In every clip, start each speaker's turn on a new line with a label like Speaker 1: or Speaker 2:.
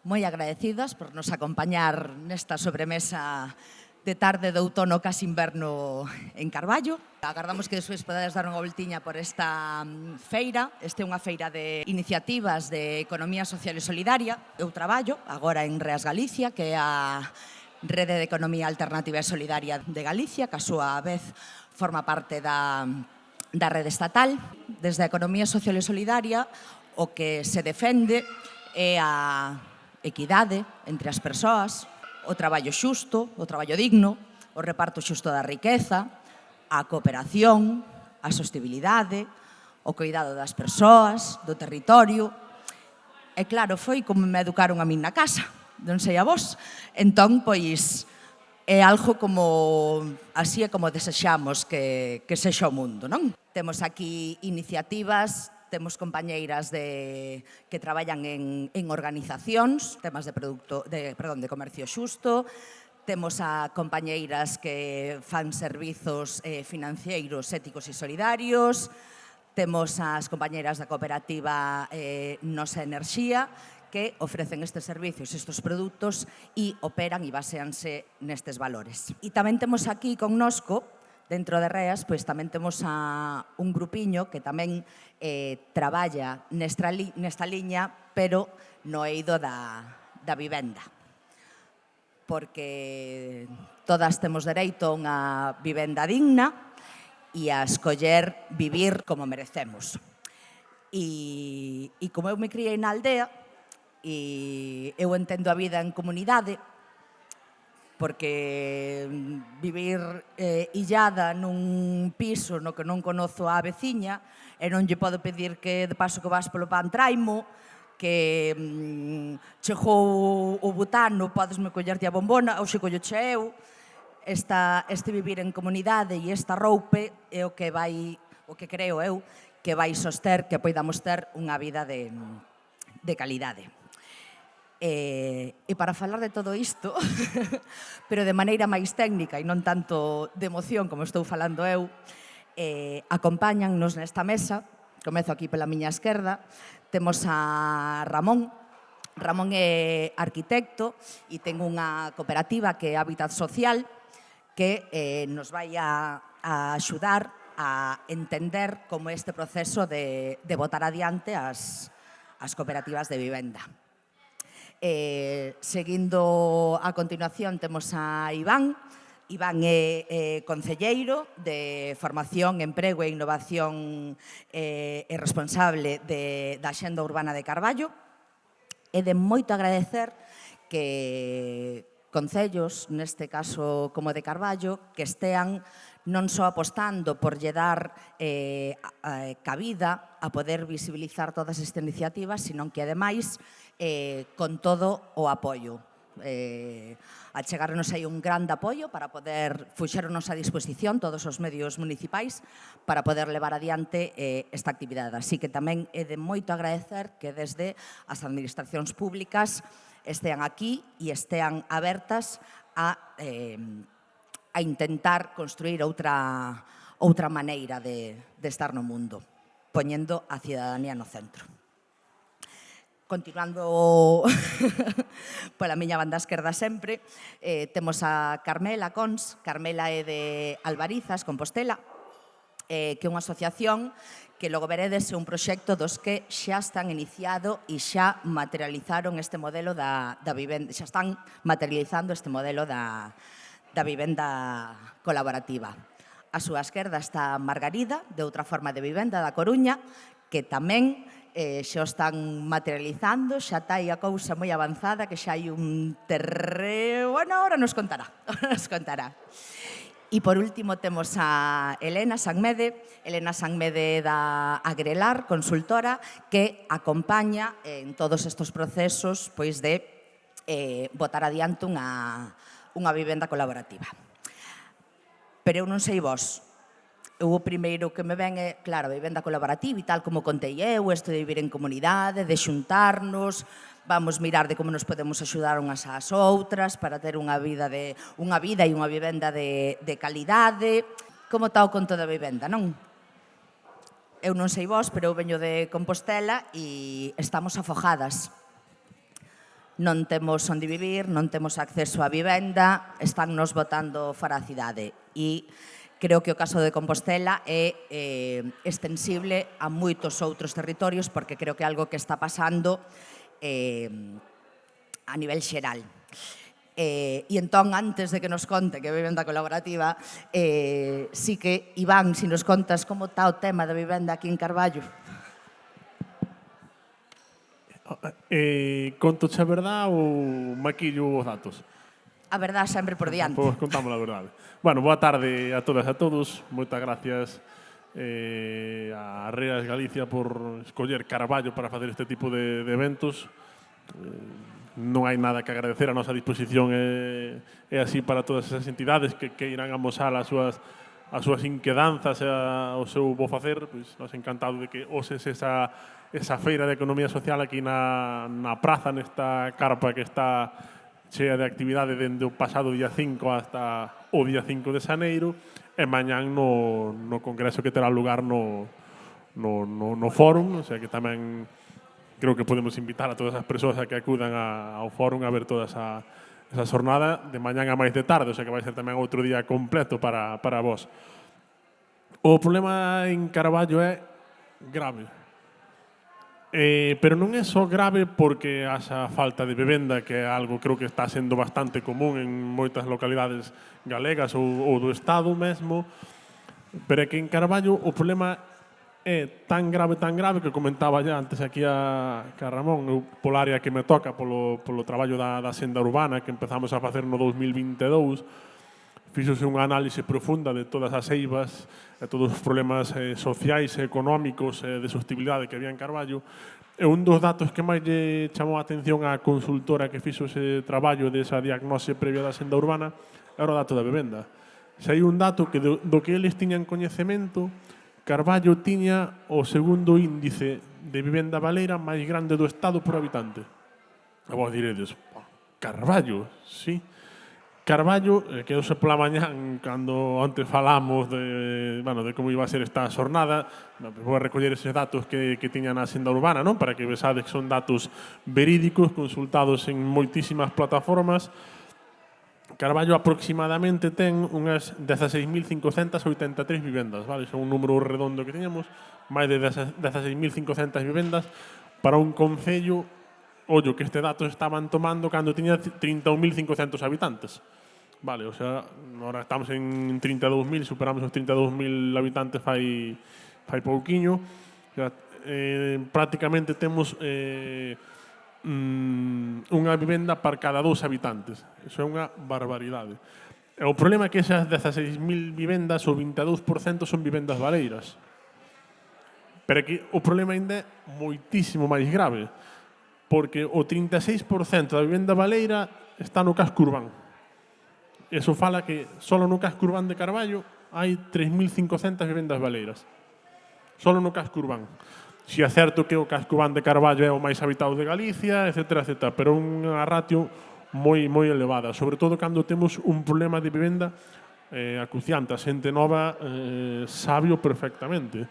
Speaker 1: moi agradecidas por nos acompañar nesta sobremesa de tarde de outono casi inverno en Carballo. Agardamos que despois podades dar unha voltiña por esta feira. Esta é unha feira de iniciativas de economía social e solidaria. Eu traballo agora en Reas Galicia, que é a Rede de Economía Alternativa e Solidaria de Galicia, que a súa vez forma parte da rede estatal. Desde a economía social e solidaria, o que se defende é a equidade entre as persoas, o traballo xusto, o traballo digno, o reparto xusto da riqueza, a cooperación, a sostibilidade, o cuidado das persoas, do territorio. E claro, foi como me educaron a min na casa, non sei a vos. Entón, pois, é algo como, así é como desexamos que sexa o mundo, non? Temos aquí iniciativas, temos compañeiras que traballan en organizacións, temas de comercio xusto, temos a compañeiras que fan servizos financeiros éticos e solidarios, temos as compañeiras da cooperativa Nosa Enerxía, que ofrecen estes servicios, estes produtos e operan e baseanse nestes valores. E tamén temos aquí connosco, dentro de Reas, pois tamén temos un grupiño que tamén traballa nesta liña, pero no eido da vivenda. Porque todas temos dereito a unha vivenda digna e a escoller vivir como merecemos. E como eu me criei na aldea, e eu entendo a vida en comunidade, porque vivir illada nun piso no que non conozo a veciña e non lle podo pedir que de paso que vas polo pan traimo, que chegou o butano, podesme collerte a bombona, ou se colloche eu. Este vivir en comunidade e esta roupe é o que creo eu, que vai soster que poidamos ter unha vida de calidade. E para falar de todo isto, pero de maneira máis técnica e non tanto de emoción como estou falando eu, acompáñannos nesta mesa, comezo aquí pela miña esquerda, temos a Ramón. Ramón é arquitecto e ten unha cooperativa que é Hábitat Social, que nos vai a axudar a entender como este proceso de botar adiante as cooperativas de vivenda. Seguindo a continuación temos a Iván. Iván é concelleiro de Formación, Emprego e Innovación e responsable da Axenda Urbana de Carballo. É de moito agradecer que concellos, neste caso como de Carballo, que estean non só apostando por lle dar cabida a poder visibilizar todas estas iniciativas, sino que, ademais, con todo o apoio. Achegarnos aí un grande apoio para poder fuxernos a disposición todos os medios municipais para poder levar adiante esta actividade. Así que tamén é de moito agradecer que desde as administracións públicas estean aquí e estean abertas a intentar construir outra maneira de estar no mundo, poñendo a cidadanía no centro. Continuando pola miña banda esquerda sempre, temos a Carmela Cons. Carmela é de Albarizas, Compostela, que é unha asociación que logo veredes é un proxecto dos que xa están iniciado e xa materializaron este modelo da vivenda, xa están materializando este modelo da vivenda colaborativa. A súa esquerda está Margarida, de Outra Forma de Vivenda, da Coruña, que tamén xa o están materializando, xa está aí a cousa moi avanzada, que xa hai un terreo... Bueno, ahora nos contará. E por último temos a Elena Sanmede. Elena Sanmede da Agrelar, consultora, que acompaña en todos estes procesos pois de botar adiante unha vivenda colaborativa. Pero eu non sei vos, o primeiro que me ven é, claro, a vivenda colaborativa e tal como contei eu, isto de vivir en comunidade, de xuntarnos, vamos mirar de como nos podemos axudar unhas ás outras para ter unha vida e unha vivenda de calidade. Como está o conto da vivenda, non? Eu non sei vos, pero eu veño de Compostela e estamos afogadas. non temos onde vivir, non temos acceso á vivenda, están nos botando fora a cidade. E creo que o caso de Compostela é extensible a moitos outros territorios, porque creo que é algo que está pasando a nivel xeral. E entón, antes de que nos conte que é vivenda colaborativa, sí que, Iván, si nos contas como está o tema da vivenda aquí en Carballo.
Speaker 2: Contoche a verdad ou maquillo os datos?
Speaker 1: A verdad sempre por diante.
Speaker 2: Pois contamos a verdade. Bueno, boa tarde a todas e a todos. Moitas gracias a Reas Galicia por escoller Carballo para facer este tipo de eventos. Non hai nada que agradecer, a nosa disposición é así para todas esas entidades que irán amosar as súas inquedanzas e o seu bo facer. Pois nos encantado de que oses esa feira de economía social aquí na praza, nesta carpa que está chea de actividade dende o pasado día 5 hasta o día 5 de xaneiro, e mañán no congreso que terá lugar no fórum, o sea que tamén creo que podemos invitar a todas as persoas a que acudan ao fórum a ver toda esa xornada de mañán a máis de tarde, o sea que vai ser tamén outro día completo para vos. O problema en Carballo é grave. Pero non é só grave porque haxa falta de vivenda, que é algo creo que está sendo bastante común en moitas localidades galegas ou do Estado mesmo, pero é que en Carballo o problema é tan grave que comentaba ya antes aquí a Ramón, eu pola área que me toca polo traballo da senda urbana que empezamos a facer no 2022, fíxose unha análise profunda de todas as eivas e todos os problemas sociais e económicos de sostibilidade que había en Carballo. E un dos datos que máis lle chamou a atención á consultora que fixo ese traballo desa diagnose previa da senda urbana era o dato da vivenda. Se hai un dato que do que eles tiñan coñecemento, Carballo tiña o segundo índice de vivenda baleira máis grande do Estado por habitante. E vos diredes, Carballo, sí. Carballo, que eu se pola mañán, cando antes falamos de como iba a ser esta xornada, vou a recoller eses datos que tiñan na senda urbana, non? Para que vesades que son datos verídicos, consultados en moitísimas plataformas. Carballo aproximadamente ten unhas 16.583 vivendas, vale? Son un número redondo que teñamos, máis de 16.500 vivendas para un concello. Ollo, que este dato estaban tomando cando tiña 31.500 habitantes. Vale, o sea, ahora estamos en 32.000, superamos os 32.000 habitantes fai pouquiño. O sea, prácticamente temos unha vivenda para cada 2 habitantes. Eso é unha barbaridade. E o problema é que esas 16.000 vivendas, o 22% son vivendas baleiras. Pero que o problema ainda é moitísimo máis grave, porque o 36% da vivenda baleira está no casco urbán. Eso fala que só no casco urbán de Carballo hai 3.500 vivendas baleiras. Só no casco urbán. Si é certo que o casco urbán de Carballo é o máis habitado de Galicia, etc., pero unha ratio moi elevada, sobre todo cando temos un problema de vivenda acuciante. A xente nova sabio perfectamente.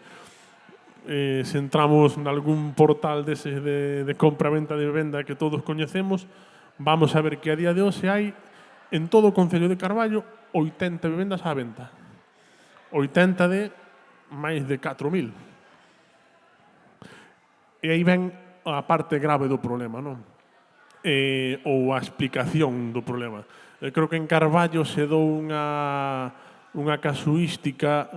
Speaker 2: Se entramos en algún portal deses de compra-venta de vivenda que todos coñecemos, vamos a ver que a día de hoxe hai en todo o concello de Carballo 80 vivendas á venta. 80 de máis de 4.000. E aí ven a parte grave do problema, non? Ou a explicación do problema. Creo que en Carballo se dou unha casuística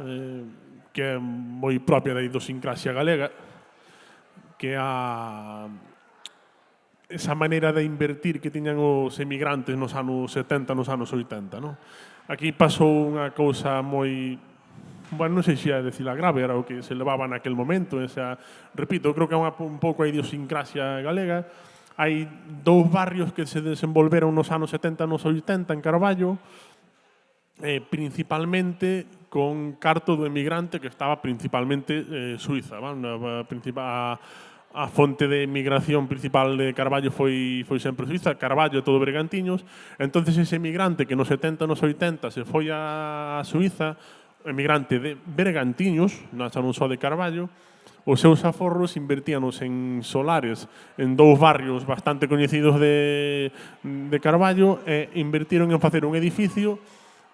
Speaker 2: que é moi propia da idiosincrasia galega, que é esa maneira de invertir que tiñan os emigrantes nos anos 70, nos anos 80. Non? Aquí pasou unha cousa moi... Bueno, non sei se é decirla grave, era o que se levaba naquel momento. Repito, creo que é un pouco a idiosincrasia galega. Hai 2 barrios que se desenvolveron nos anos 70 e nos 80 en Carballo, principalmente con carto do emigrante que estaba principalmente Suiza. A fonte de emigración principal de Carballo foi sempre Suiza, Carballo e todo Bergantiños. Entonces ese emigrante que nos 70 e nos 80 se foi a Suiza, emigrante de Bergantiños, non só de Carballo, os seus aforros invertíanos en solares en dous barrios bastante coñecidos de Carballo e invertiron en facer un edificio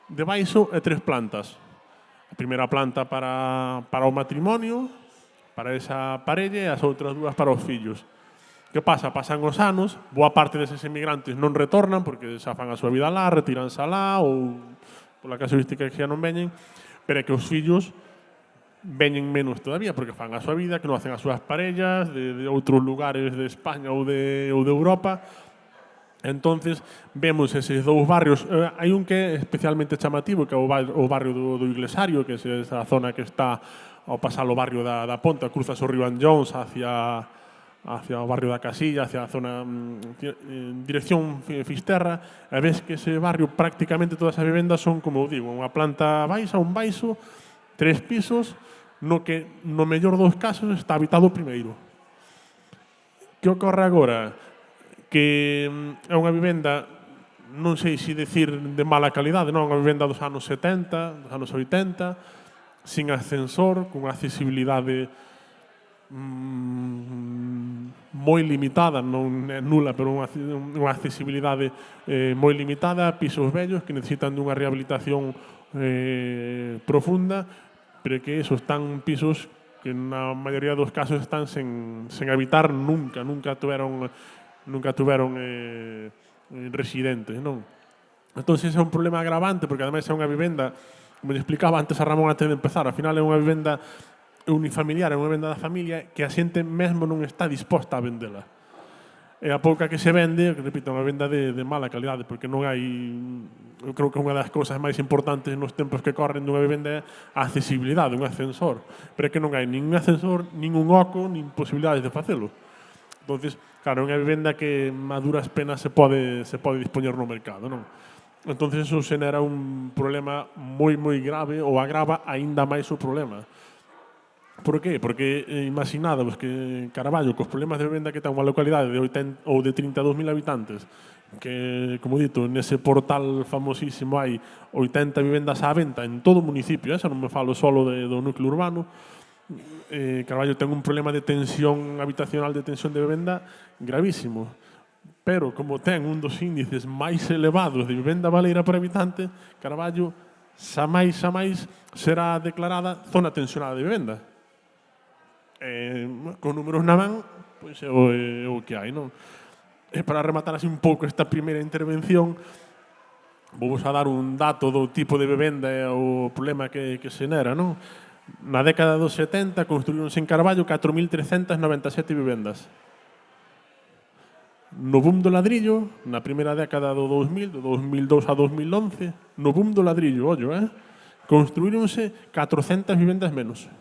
Speaker 2: de baixo e 3 plantas. A primeira planta para o matrimonio, para esa parella, e as outras dúas para os fillos. Que pasa? Pasan os anos, boa parte deses emigrantes non retornan porque xa fan a súa vida lá, retiranse lá ou pola casuística que xa non veñen, pero é que os fillos veñen menos todavía porque fan a súa vida, que non hacen as súas parellas de outros lugares de España ou de Europa. Entonces, vemos eses dous barrios. Hai un que é especialmente chamativo, que é o barrio do Iglesario, que é esa zona que está ao pasar o barrio da Ponta, cruzas o río Anllóns hacia o barrio da Casilla, hacia a zona en dirección Fisterra, e ves que ese barrio prácticamente todas as vivendas son, como digo, unha planta baixa, un baixo, 3 pisos, no que, no mellor dos casos, está habitado o primeiro. Que ocorre agora? Que é unha vivenda, non sei se decir de mala calidade, non, unha vivenda dos anos 70, dos anos 80, sin ascensor, con accesibilidade moi limitada, non é nula, pero unha accesibilidade moi limitada, pisos vellos que necesitan dunha rehabilitación profunda, pero que eso están pisos que na maioría dos casos están sen habitar nunca tuveron residentes, non? Entón, ese é un problema agravante, porque ademais é unha vivenda, como lle explicaba antes a Ramón antes de empezar, ao final é unha vivenda unifamiliar, é unha vivenda da familia que a xente mesmo non está disposta a vendela. E a pouca que se vende, repito, é unha venda de mala calidade, porque non hai, eu creo que unha das cousas máis importantes nos tempos que corren dunha vivenda é a accesibilidade, un ascensor. Pero é que non hai nin un ascensor, nin un oco, nin posibilidades de facelo. Entonces, claro, é unha vivenda que a duras penas se pode dispoñer no mercado, non? Entonces, eso xenera un problema moi grave ou agrava aínda máis o problema. Por qué? Porque imaginádamos que Carballo, cos problemas de vivenda que ten unha localidade de 80 ou de 32.000 habitantes, que, como dito, nese portal famosísimo hai 80 vivendas á venta en todo o municipio, xa non me falo solo do núcleo urbano. Carballo ten un problema de tensión habitacional, de tensión de vivenda gravísimo. Pero, como ten un dos índices máis elevados de vivenda baleira por habitante, Carballo xa máis será declarada zona tensionada de vivenda. Con números na man, pois é o que hai, non? E para rematar así un pouco esta primeira intervención, vou a dar un dato do tipo de vivenda e o problema que xenera, non? Na década dos 70 construíronse en Carballo 4.397 vivendas. No boom do ladrillo, na primeira década do 2000, do 2002 a 2011, no boom do ladrillo, ollo, construíronse 400 vivendas menos.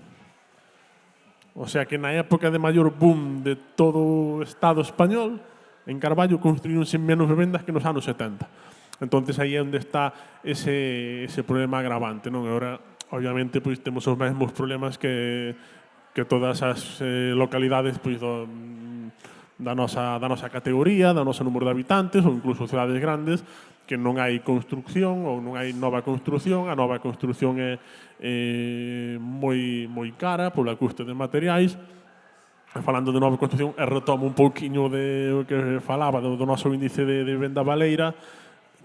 Speaker 2: O sea que na época de maior boom de todo o Estado español, en Carballo construíronse menos vivendas que nos anos 70. Entonces aí é onde está ese problema agravante, non? E agora, obviamente, pois temos os mesmos problemas que todas as localidades pois da nosa categoría, da nosa número de habitantes ou incluso cidades grandes, que non hai construcción ou non hai nova construcción, a nova construcción é moi cara pola custe de materiais. Falando de nova construcción, retomo un pouquiño de o que falaba do noso índice de vivenda baleira,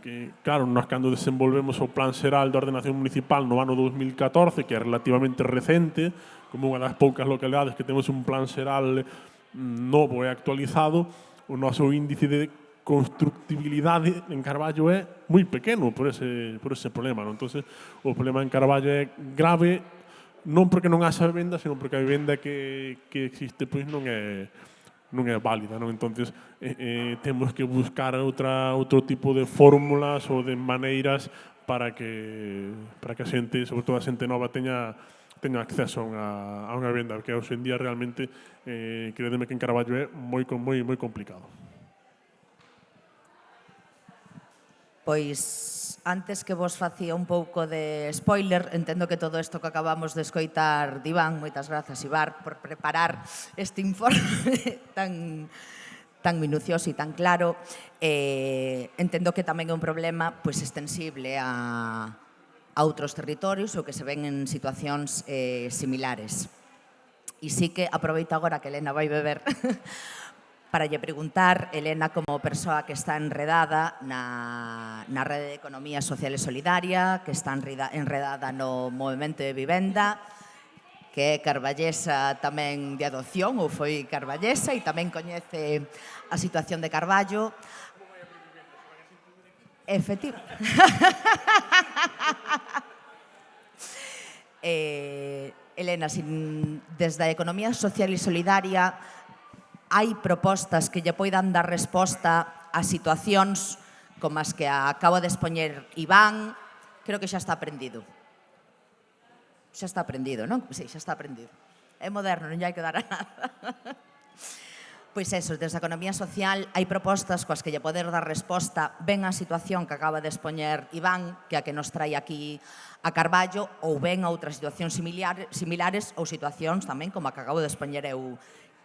Speaker 2: que, claro, nós cando desenvolvemos o Plan Xeral de Ordenación Municipal no ano 2014, que é relativamente recente, como unha das poucas localidades que temos un Plan Xeral novo e actualizado, o noso índice de constructibilidade en Carballo é moi pequeno por ese problema, non? Entonces, o problema en Carballo é grave non porque non haxa vivenda, sino porque a vivenda que existe pois non é válida, non? Entonces, temos que buscar outro tipo de fórmulas ou de maneiras para que a xente, sobre todo a xente nova, teña acceso a unha vivenda, que hoxe en día realmente, crédeme que en Carballo é moi complicado.
Speaker 1: Pois, antes que vos facía un pouco de spoiler, entendo que todo isto que acabamos de escoitar de Iván, moitas grazas, Ibar, por preparar este informe tan minucioso e tan claro, entendo que tamén é un problema pois extensible a outros territorios ou que se ven en situacións similares. E sí que aproveito agora que Elena vai beber para lle preguntar, Elena, como persoa que está enredada na rede de economía social e solidaria, que está enredada no movimento de vivenda, que é carballesa tamén de adopción, ou foi carballesa, e tamén coñece a situación de Carballo. Elena, desde a economía social e solidaria hai propostas que lle poidan dar resposta a situacións como as que acabo de expoñer Iván. Creo que xa está aprendido. Xa está aprendido, non? Sí, xa está aprendido. É moderno, non lle hai que dar a nada. Pois eso, desde a economía social hai propostas coas que lle poder dar resposta ben á situación que acaba de expoñer Iván, que a que nos trai aquí a Carballo, ou ben a outras situacións similares ou situacións tamén como a que acabo de expoñer eu,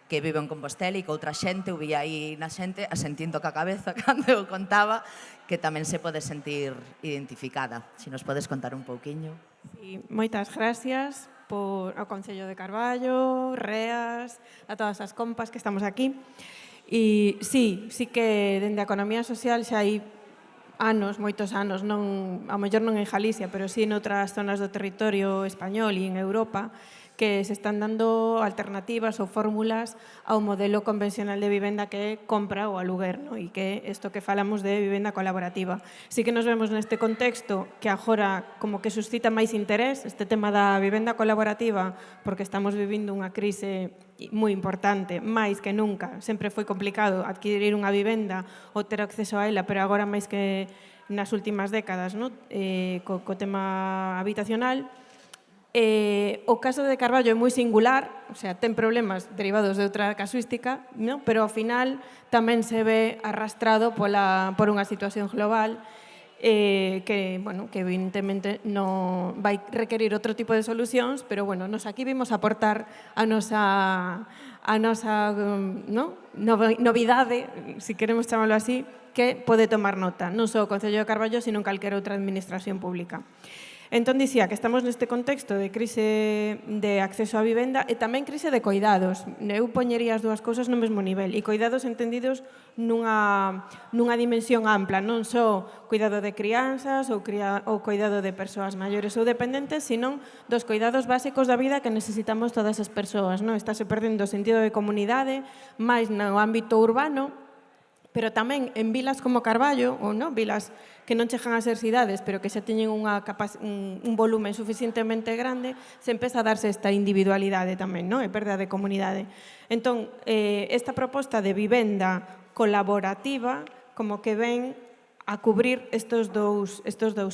Speaker 1: que vivo en Compostela e que outra xente, eu vi aí na xente asentindo ca cabeza cando eu contaba, que tamén se pode sentir identificada. Se nos podes contar un pouquiño.
Speaker 3: Sí, moitas gracias ao Concello de Carballo, Reas, a todas as compas que estamos aquí. E sí que dende a economía social xa hai anos, moitos anos, a mellor non en Galicia, pero sí en outras zonas do territorio español e en Europa, que se están dando alternativas ou fórmulas ao modelo convencional de vivenda que é compra ou aluguer, no? E que isto que falamos de vivenda colaborativa. Sí que nos vemos neste contexto que agora como que suscita máis interés este tema da vivenda colaborativa, porque estamos vivindo unha crise moi importante, máis que nunca. Sempre foi complicado adquirir unha vivenda ou ter acceso a ela, pero agora máis que nas últimas décadas, no? Co tema habitacional. O caso de Carballo é moi singular, o sea, ten problemas derivados de outra casuística, no? Pero ao final tamén se ve arrastrado por unha situación global que evidentemente non vai requerir outro tipo de solucións, pero nos aquí vimos aportar a nosa novidade, se queremos chamarlo así, que pode tomar nota, non só o Concello de Carballo, sino calquera outra administración pública. Entón, dicía que estamos neste contexto de crise de acceso á vivenda e tamén crise de coidados. Eu poñería as dúas cousas no mesmo nivel. E coidados entendidos nunha dimensión ampla, non só cuidado de crianzas ou cuidado de persoas maiores ou dependentes, sino dos cuidados básicos da vida que necesitamos todas as persoas. Estáse perdendo o sentido de comunidade, máis no ámbito urbano, pero tamén en vilas como Carballo, ou vilas que non chegan a ser cidades, pero que xa teñen un volumen suficientemente grande, se empeza a darse esta individualidade tamén, e perda de comunidade. Entón, esta proposta de vivenda colaborativa como que ven a cubrir estos dous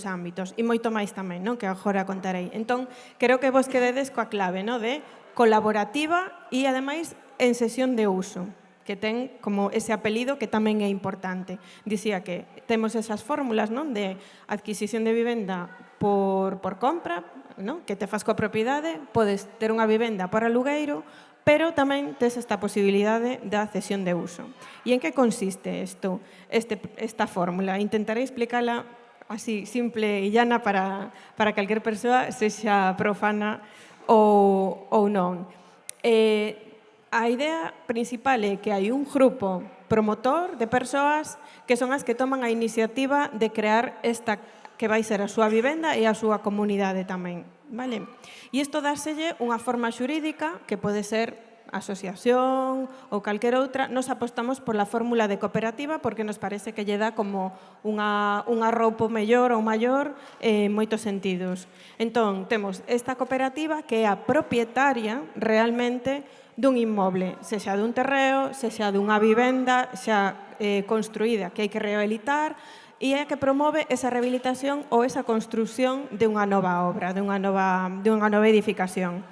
Speaker 3: ámbitos, e moito máis tamén, que agora contarei. Entón, creo que vos quededes coa clave de colaborativa e, ademais, en sesión de uso, que ten como ese apelido que tamén é importante. Dicía que temos esas fórmulas de adquisición de vivenda por compra, que te faz coa propiedade, podes ter unha vivenda por alugueiro, pero tamén tes esta posibilidade da cesión de uso. E en que consiste esta fórmula? Intentarei explicarla así, simple e llana para calquer persoa, sexa profana ou non. A idea principal é que hai un grupo promotor de persoas que son as que toman a iniciativa de crear esta que vai ser a súa vivenda e a súa comunidade tamén. E isto dárselle unha forma xurídica que pode ser asociación ou calquer outra. Nos apostamos pola fórmula de cooperativa porque nos parece que lle dá como unha roupa mellor ou maior en moitos sentidos. Entón, temos esta cooperativa que é a propietaria realmente dun inmoble, sexa dun terreo, sexa dunha vivenda xa construída que hai que rehabilitar, e é que promove esa rehabilitación ou esa construción de unha nova obra, de unha nova edificación.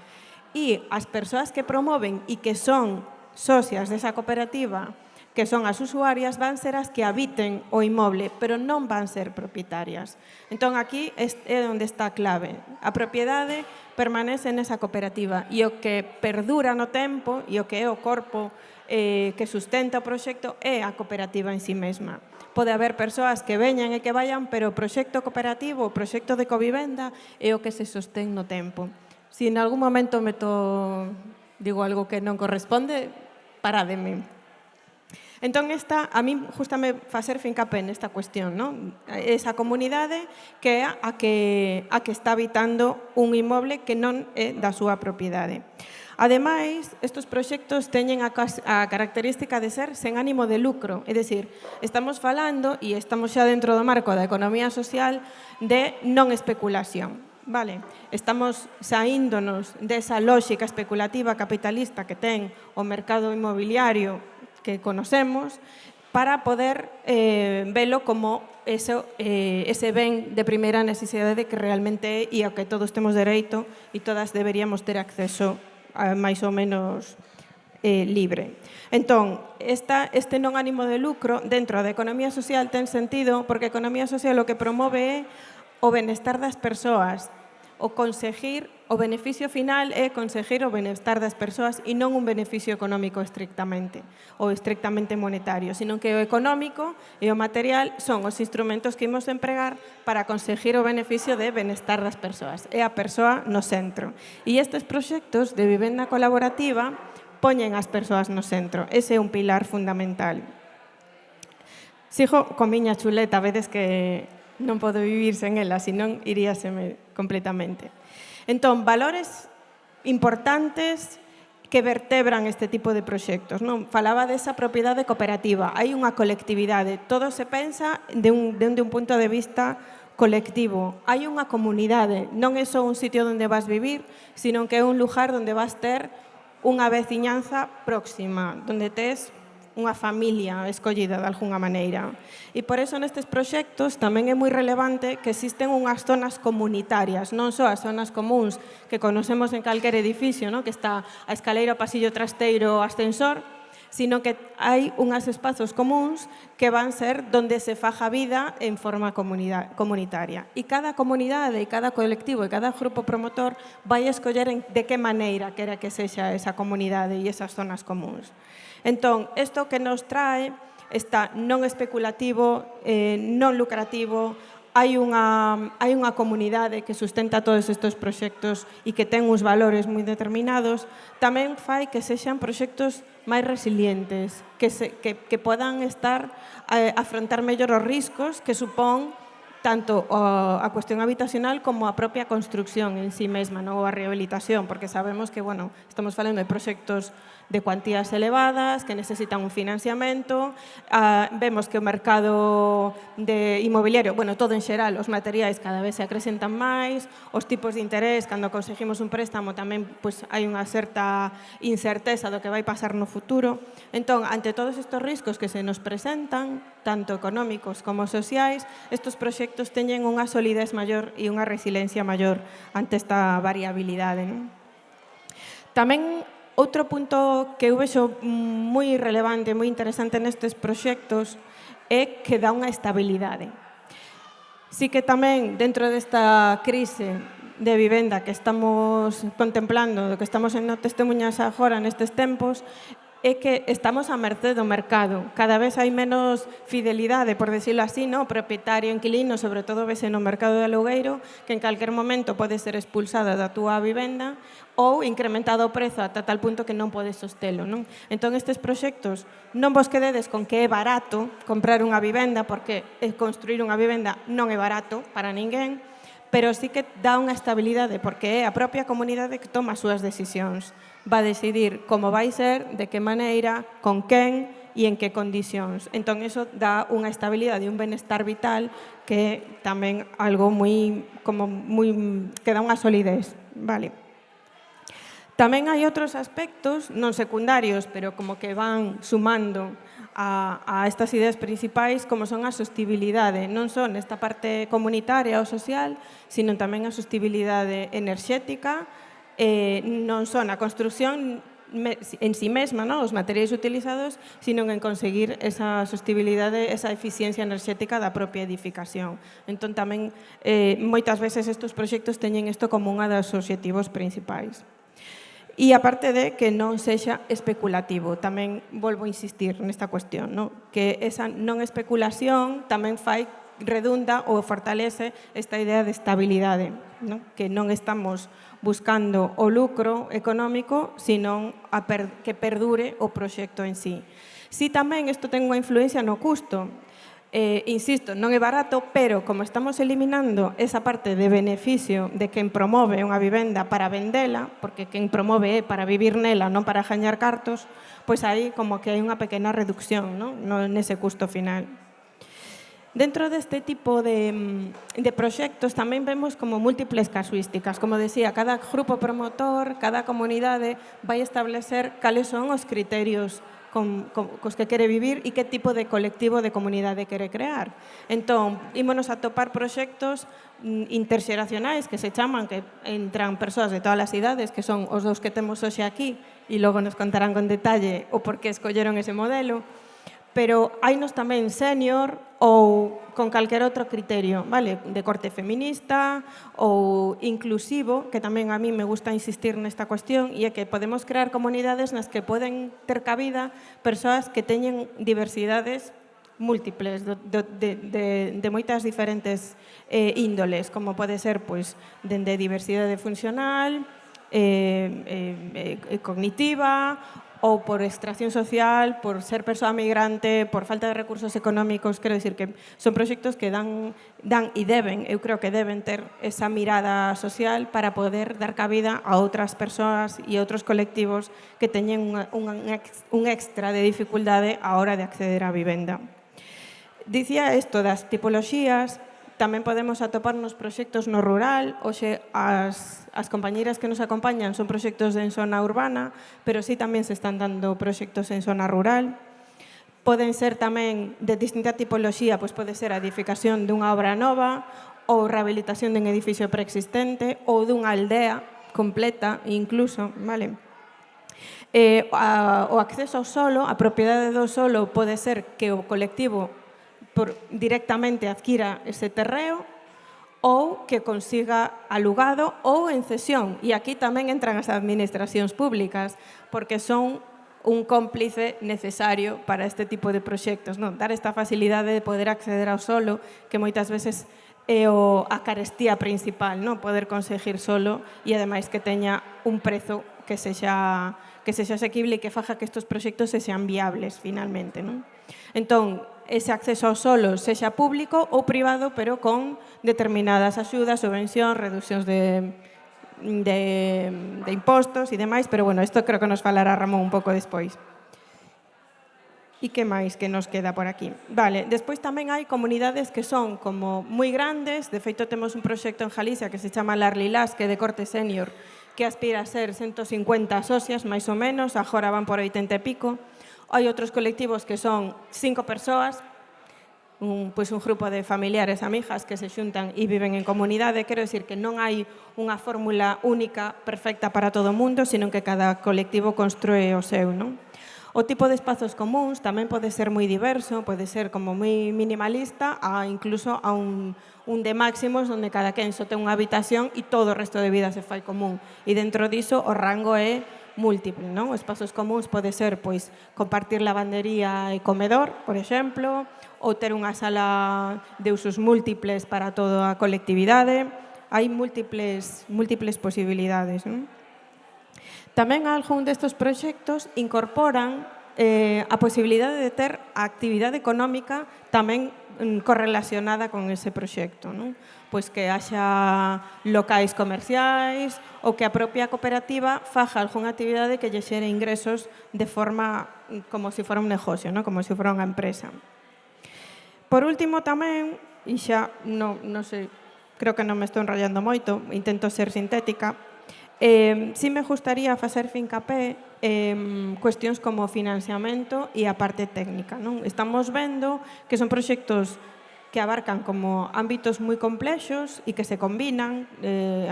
Speaker 3: E as persoas que promoven e que son socias desa cooperativa, que son as usuarias, van ser as que habiten o inmoble, pero non van ser propietarias. Entón, aquí é onde está a clave. A propiedade permanece nesa cooperativa e o que perdura no tempo e o que é o corpo que sustenta o proxecto é a cooperativa en sí mesma. Pode haber persoas que veñan e que vayan, pero o proxecto cooperativo, o proxecto de covivenda é o que se sostén no tempo. Se en algún momento meto digo algo que non corresponde, parádeme. Entón, a mí justame facer fincapé nesta cuestión, non? Esa comunidade que é a que está habitando un inmoble que non é da súa propiedade. Ademais, estes proxectos teñen a característica de ser sen ánimo de lucro, é dicir, estamos falando, e estamos xa dentro do marco da economía social, de non especulación. Vale, estamos saíndonos desa lógica especulativa capitalista que ten o mercado inmobiliario que conocemos para poder velo como ese ben de primeira necesidade que realmente é e ao que todos temos dereito e todas deberíamos ter acceso máis ou menos libre. Entón, este non ánimo de lucro dentro da economía social ten sentido porque a economía social o que promove é o benestar das persoas, o beneficio final é conseguir o benestar das persoas e non un beneficio económico estrictamente ou estrictamente monetario, sino que o económico e o material son os instrumentos que imos empregar para conseguir o beneficio de benestar das persoas. É a persoa no centro. E estes proxectos de vivenda colaborativa poñen as persoas no centro. Ese é un pilar fundamental. Sigo con miña chuleta, vedes que non podo vivir sen ela, senón iríaseme completamente. Entón, valores importantes que vertebran este tipo de proxectos. Non? Falaba desa propiedade cooperativa. Hai unha colectividade. Todo se pensa dende un punto de vista colectivo. Hai unha comunidade. Non é só un sitio onde vas vivir, sino que é un lugar onde vas ter unha veciñanza próxima, onde tes unha familia escollida de alguna maneira. E por eso nestes proxectos tamén é moi relevante que existen unhas zonas comunitarias, non só as zonas comuns que conocemos en calquer edificio, que está a escaleira, o pasillo trasteiro, o ascensor, sino que hai unhas espazos comuns que van ser donde se faja vida en forma comunitaria. E cada comunidade, e cada colectivo, e cada grupo promotor vai escoller de que maneira quere que sexa esa comunidade e esas zonas comuns. Entón, isto que nos trae está non especulativo, non lucrativo, hai unha comunidade que sustenta todos estes proxectos e que ten uns valores moi determinados, tamén fai que sexan proxectos máis resilientes, que podan afrontar mellor os riscos que supón tanto a cuestión habitacional como a propia construcción en sí mesma, ou a rehabilitación, porque sabemos que, estamos falando de proxectos de cuantías elevadas, que necesitan un financiamento, vemos que o mercado inmobiliario, todo en xeral, os materiais cada vez se acrecentan máis, os tipos de interés, cando conseguimos un préstamo tamén hai unha certa incerteza do que vai pasar no futuro. Entón, ante todos estes riscos que se nos presentan, tanto económicos como sociais, estes proxectos teñen unha solidez maior e unha resiliencia maior ante esta variabilidade. Tamén outro punto que eu vexo moi relevante, moi interesante nestes proxectos é que dá unha estabilidade. Si que tamén dentro desta crise de vivenda que estamos contemplando, do que estamos sendo testemunhas agora nestes tempos, é que estamos a merced do mercado. Cada vez hai menos fidelidade, por decirlo así, o propietario inquilino, sobre todo vese no mercado de alugueiro, que en calquer momento pode ser expulsada da túa vivenda ou incrementado o prezo ata tal punto que non podes sostelo. Entón, estes proxectos non vos quededes con que é barato comprar unha vivenda, porque construir unha vivenda non é barato para ninguén, pero sí que dá unha estabilidade, porque é a propia comunidade que toma as súas decisións. Va a decidir como vai ser, de que maneira, con quen e en que condicións. Entón, iso dá unha estabilidade e un benestar vital que é tamén algo que dá unha solidez. Tamén hai outros aspectos, non secundarios, pero como que van sumando a estas ideas principais, como son a sostibilidade, non só nesta parte comunitaria ou social, sino tamén a sostibilidade enerxética, non só na construcción en sí mesma, os materiais utilizados, sino en conseguir esa sostibilidade, esa eficiencia enerxética da propia edificación. Entón, tamén, moitas veces estes proxectos teñen isto como unha dos obxectivos principais. E aparte de que non sexa especulativo, tamén volvo a insistir nesta cuestión, que esa non especulación tamén fai redunda ou fortalece esta idea de estabilidade, non? Que non estamos buscando o lucro económico, sino que perdure o proxecto en sí. Si tamén isto ten unha influencia no custo, insisto, non é barato, pero como estamos eliminando esa parte de beneficio de quen promove unha vivenda para vendela, porque quen promove é para vivir nela, non para gañar cartos, pois aí como que hai unha pequena reducción, non? Nese custo final. Dentro deste tipo de proxectos tamén vemos como múltiples casuísticas. Como decía, cada grupo promotor, cada comunidade vai establecer cales son os criterios cos que quere vivir e que tipo de colectivo de comunidade quere crear. Entón, ímonos a topar proxectos interxeracionais que se chaman, que entran persoas de todas as idades, que son os dous que temos hoxe aquí, e logo nos contarán con detalle o por que escolleron ese modelo, pero hainos tamén senior ou con calquer outro criterio, vale? De corte feminista ou inclusivo, que tamén a mí me gusta insistir nesta cuestión, e é que podemos crear comunidades nas que poden ter cabida persoas que teñen diversidades múltiples de moitas diferentes índoles, como pode ser pois dende diversidade funcional, cognitiva, ou por extracción social, por ser persoa migrante, por falta de recursos económicos. Quero dicir que son proxectos que dan e deben, eu creo que deben ter esa mirada social para poder dar cabida a outras persoas e outros colectivos que teñen un extra de dificultade a hora de acceder á vivenda. Dicía isto das tipoloxías. Tamén podemos atopar nos proxectos no rural. Hoxe as compañeiras que nos acompañan son proxectos en zona urbana, pero sí tamén se están dando proxectos en zona rural. Poden ser tamén de distinta tipoloxía, pois pode ser a edificación dunha obra nova ou rehabilitación dun edificio preexistente ou dunha aldea completa incluso, vale? O acceso ao solo, a propiedade do solo pode ser que o colectivo directamente adquira ese terreo ou que consiga alugado ou en cesión. E aquí tamén entran as administracións públicas, porque son un cómplice necesario para este tipo de proxectos, non? Dar esta facilidade de poder acceder ao solo, que moitas veces é a carestía principal, non? Poder conseguir solo e ademais que teña un prezo que sexa asequible e que faja que estes proxectos sexan viables finalmente, non? Entón, ese acceso ao solo sexa público ou privado, pero con determinadas axudas, subvencións, reduccións de impostos e demais, pero bueno, isto creo que nos falará Ramón un pouco despois. E que máis que nos queda por aquí? Vale, despois tamén hai comunidades que son como moi grandes. De feito, temos un proxecto en Galicia que se chama Las Lilás, que é de corte senior, que aspira a ser 150 socias, máis ou menos, agora van por 80 e pico. Hai outros colectivos que son 5 persoas, un grupo de familiares, amigas que se xuntan e viven en comunidade. Quero dicir que non hai unha fórmula única, perfecta para todo o mundo, sino que cada colectivo construe o seu, non? O tipo de espazos comuns tamén pode ser moi diverso, pode ser como moi minimalista, incluso a un de máximos, onde cada quen só ten unha habitación e todo o resto de vida se fai común. E dentro diso o rango é múltiple, non? Espazos comuns pode ser, pois, compartir lavandería e comedor, por exemplo, ou ter unha sala de usos múltiples para toda a colectividade. Hai múltiples posibilidades, non? Tamén algún destes proxectos incorporan a posibilidade de ter a actividade económica tamén correlacionada con ese proxecto, non? Pois que haxa locais comerciais ou que a propia cooperativa faja algunha actividade que lle xere ingresos de forma como se fora un negocio, non? Como se fora unha empresa. Por último tamén, e xa non sei, creo que non me estou enrollando moito, intento ser sintética, si me gustaría facer fincapé cuestións como financiamento e a parte técnica, non? Estamos vendo que son proxectos que abarcan como ámbitos moi complexos e que se combinan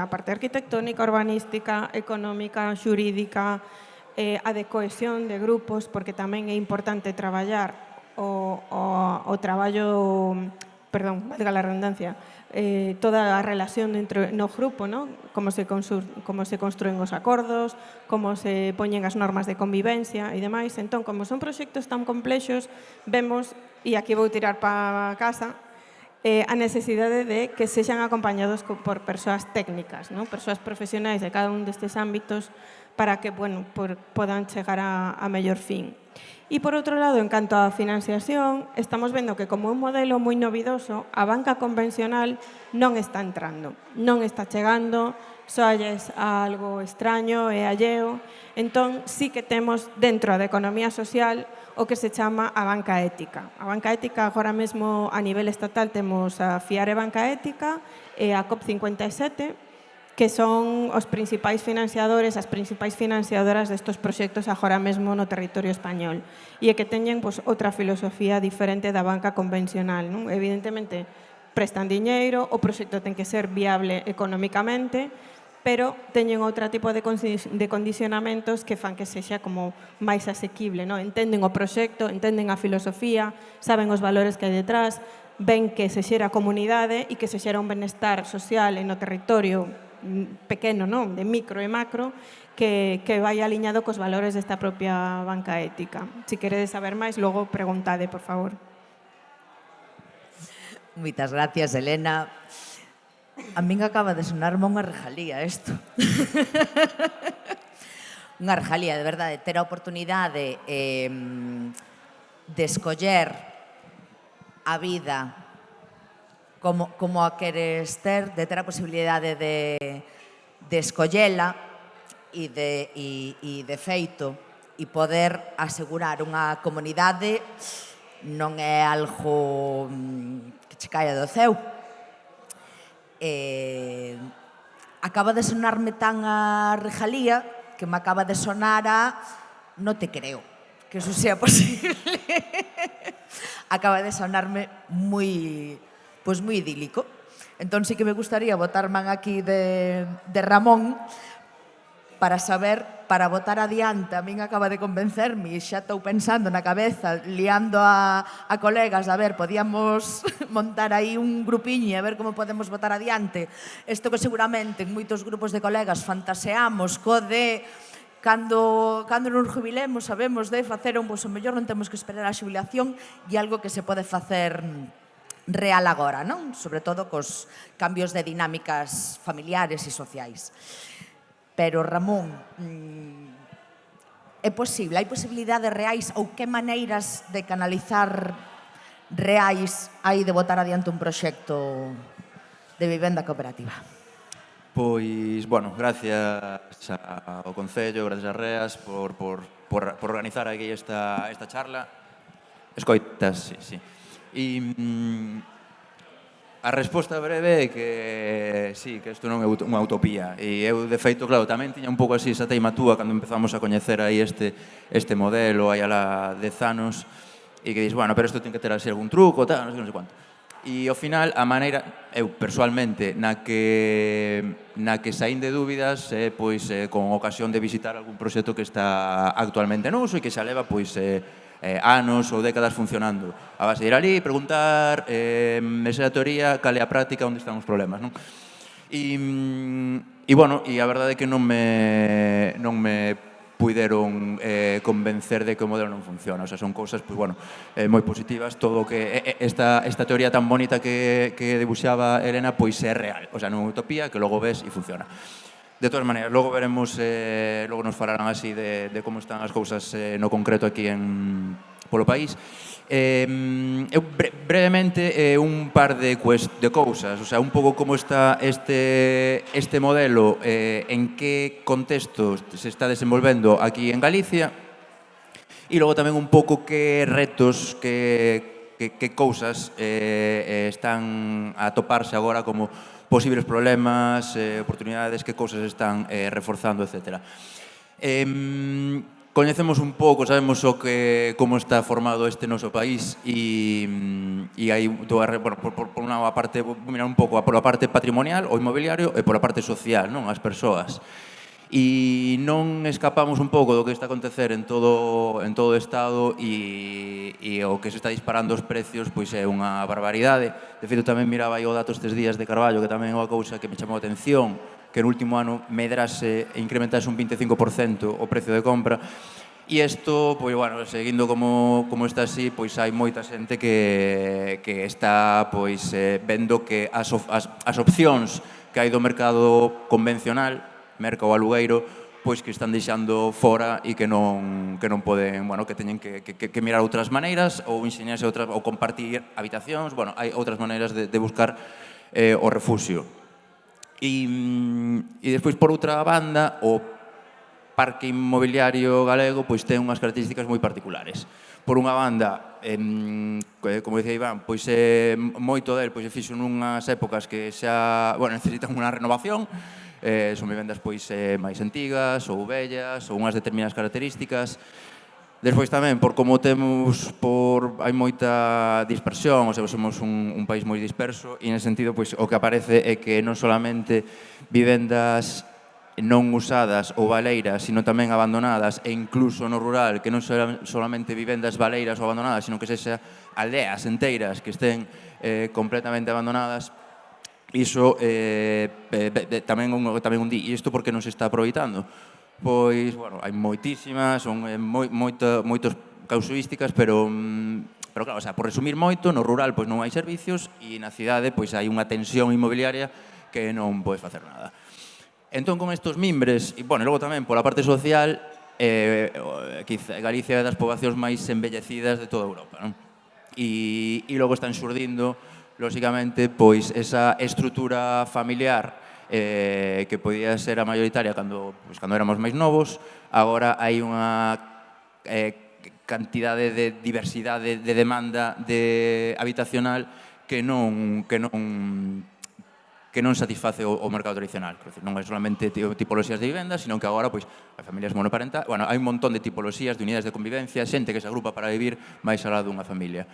Speaker 3: a parte arquitectónica, urbanística, económica, xurídica, a de cohesión de grupos, porque tamén é importante traballar o traballo, perdón, valga la redundancia, toda a relación dentro no grupo, ¿no? Como se construen os acordos, como se poñen as normas de convivencia e demais. Entón, como son proxectos tan complexos, vemos, e aquí vou tirar para casa, a necesidade de que sexan acompañados por persoas técnicas, non? Persoas profesionais de cada un destes ámbitos para que podan chegar a mellor fin. E, por outro lado, en canto á financiación, estamos vendo que como un modelo moi novidoso, a banca convencional non está entrando, non está chegando, soalles a algo extraño e alleo. Entón, sí que temos dentro da economía social o que se chama a banca ética. A banca ética, agora mesmo a nivel estatal, temos a Fiare Banca Ética e a COP57, que son os principais financiadores, as principais financiadoras destos proxectos agora mesmo no territorio español. E que teñen outra filosofía diferente da banca convencional. Non? Evidentemente, prestan diñeiro, o proxecto ten que ser viable económicamente, pero teñen outro tipo de condicionamentos que fan que sexa como máis asequible. Non? Entenden o proxecto, entenden a filosofía, saben os valores que hai detrás, ven que se xera comunidade e que se xera un benestar social no territorio pequeno, non? De micro e macro, que vai aliñado cos valores desta propia banca ética. Se queredes saber máis, logo preguntade, por favor.
Speaker 1: Moitas gracias, Elena. A min acaba de sonarme unha rejalía isto. Unha rejalía, de verdade, ter a oportunidade de escoller a vida como a queres ter, de ter a posibilidade de escollela e de feito e poder asegurar unha comunidade non é algo que che caia do ceu. Acaba de sonarme tan a rejalía que me acaba de sonar a no te creo que eso sea posible. Acaba de sonarme moi idílico. Entón sí que me gustaría botar man aquí de Ramón para saber, para botar adiante. A min acaba de convencerme e xa estou pensando na cabeza, liando a colegas, a ver, podíamos montar aí un grupiño e a ver como podemos botar adiante. Isto que seguramente en moitos grupos de colegas fantaseamos co de cando nos jubilemos sabemos de facer o mellor non temos que esperar a xubilación e algo que se pode facer real agora, non? Sobre todo cos cambios de dinámicas familiares e sociais. Pero, Ramón, é posible? Hai posibilidades reais ou que maneiras de canalizar reais hai de botar adiante un proxecto de vivenda cooperativa?
Speaker 4: Pois, bueno, gracias ao Concello, gracias a Reas por organizar aquí esta charla. Escoitas, sí. E a resposta breve é que sí, que isto non é unha utopía. E eu, de feito, claro, tamén tiña un pouco así esa teima túa cando empezamos a coñecer aí este modelo aí alá 10 anos e que dis, bueno, pero isto ten que ter así algún truco, tal, non sei quanto. E ao final, a maneira, eu persoalmente, na que saín de dúbidas é pois con ocasión de visitar algún proxecto que está actualmente en uso e que xa leva pois anos ou décadas funcionando. A base de ir ali, preguntar, esa teoría, cal é a práctica, onde están os problemas, non? E bueno, e a verdade é que non me puideron convencer de que o modelo non funciona. O sea, son cousas, pois, bueno, moi positivas. Todo o que esta teoría tan bonita que dibuixaba Elena, pois é real. O sea, non é utopía, que logo ves e funciona. De todas maneiras, logo veremos, logo nos falarán así de como están as cousas no concreto aquí polo país. Eu brevemente un par de cousas, o sea, un pouco como está este modelo, en que contexto se está desenvolvendo aquí en Galicia, e logo tamén un pouco que retos, que cousas están a toparse agora como posibles problemas, oportunidades, que cousas están reforzando, etc. Coñecemos un pouco, sabemos como está formado este noso país e hai, por unha parte, vou mirar un pouco pola parte patrimonial, o inmobiliario, e pola parte social, non, as persoas. E non escapamos un pouco do que está a acontecer en todo o Estado e o que se está disparando os precios pois é unha barbaridade. De feito, tamén miraba aí o dato estes días de Carballo, que tamén é unha cousa que me chamou a atención, que no último ano medrase e incrementase un 25% o precio de compra. E isto, pois, bueno, seguindo como está así, pois hai moita xente que está pois vendo que as opcións que hai do mercado convencional, mercado alugueiro, pois que están deixando fora e que non poden, bueno, que teñen que mirar outras maneiras ou ensinarse outras ou compartir habitacións, bueno, hai outras maneiras de buscar o refuxio. E despois, por outra banda, o parque inmobiliario galego pois ten unhas características moi particulares. Por unha banda, como dicía Iván, pois moito del pois se fixo nunhas épocas que xa, bueno, necesitan unha renovación, son vivendas pois máis antigas ou vellas ou unhas determinadas características. Despois tamén, por como hai moita dispersión, ou sea, somos un país moi disperso e, nese sentido, pois o que aparece é que non solamente vivendas non usadas ou baleiras, sino tamén abandonadas, e incluso no rural, que non solamente vivendas baleiras ou abandonadas, sino que sexa aldeas enteiras que estén completamente abandonadas. Iso tamén un di. E isto por que non se está aproveitando? Pois, bueno, hai moitísimas, son moitas casuísticas, pero claro, o sea, por resumir moito, no rural pois non hai servicios e na cidade pois hai unha tensión inmobiliaria que non podes facer nada. Entón, con estos mimbres, e, bueno, logo tamén pola parte social, Galicia é das poboacións máis embellecidas de toda Europa, non? E logo están xurdindo, lóxicamente, pois esa estrutura familiar que podía ser a maioritaria cando éramos máis novos. Agora hai unha cantidade de diversidade de demanda habitacional que non satisface o mercado tradicional. Non é solamente tipoloxías de vivenda, sino que agora pois hai familias monoparentales, bueno, hai un montón de tipoloxías de unidades de convivencia, xente que se agrupa para vivir máis alá dunha familia.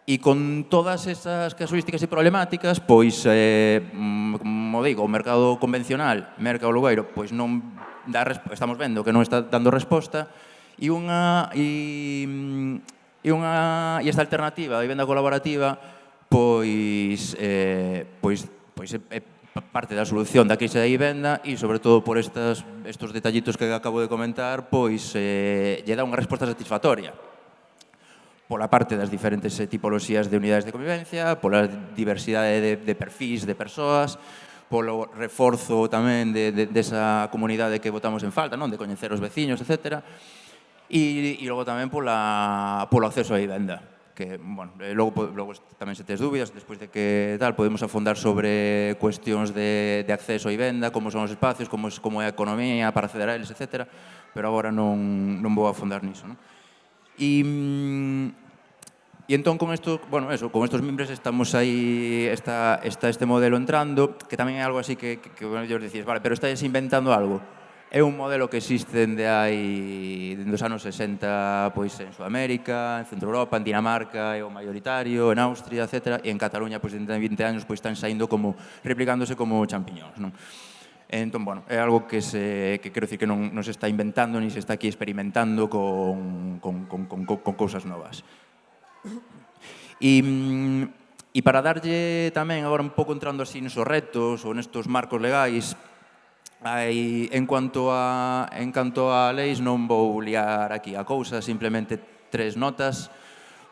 Speaker 4: E con todas esas casuísticas e problemáticas, pois, como digo, o mercado convencional, mercado alugueiro, pois non dá estamos vendo que non está dando resposta, e esta alternativa, a vivenda colaborativa, pois é parte da solución da crise da vivenda e, sobre todo, por estos detallitos que acabo de comentar, pois lle dá unha resposta satisfactoria. Pola parte das diferentes tipoloxías de unidades de convivencia, pola diversidade de perfis de persoas, polo reforzo tamén desa comunidade que botamos en falta, non? De coñecer os veciños, etc. E logo tamén polo acceso á vivenda, que, bueno, logo tamén se tes dúbidas, despois de que tal, podemos afondar sobre cuestións de acceso á vivenda, como son os espacios, como é a economía para acceder a eles, etc. Pero agora non vou afondar niso, non? E entón, con estos mimbres estamos aí, está este modelo entrando, que tamén é algo así que ellos decís, vale, pero estáis inventando algo. É un modelo que existe dende os anos 60 pois en Sudamérica, en Centro Europa, en Dinamarca é o maioritario, en Austria, etc. E en Cataluña, pois, dentro de 20 anos, pois, están saindo replicándose como champiñóns, non? Entón, bueno, é algo que quero dicir que non se está inventando ni se está aquí experimentando con cousas novas. E para darlle tamén, agora un pouco entrando así nos retos ou nestos marcos legais, en canto a leis, non vou liar aquí a cousa, simplemente 3 notas.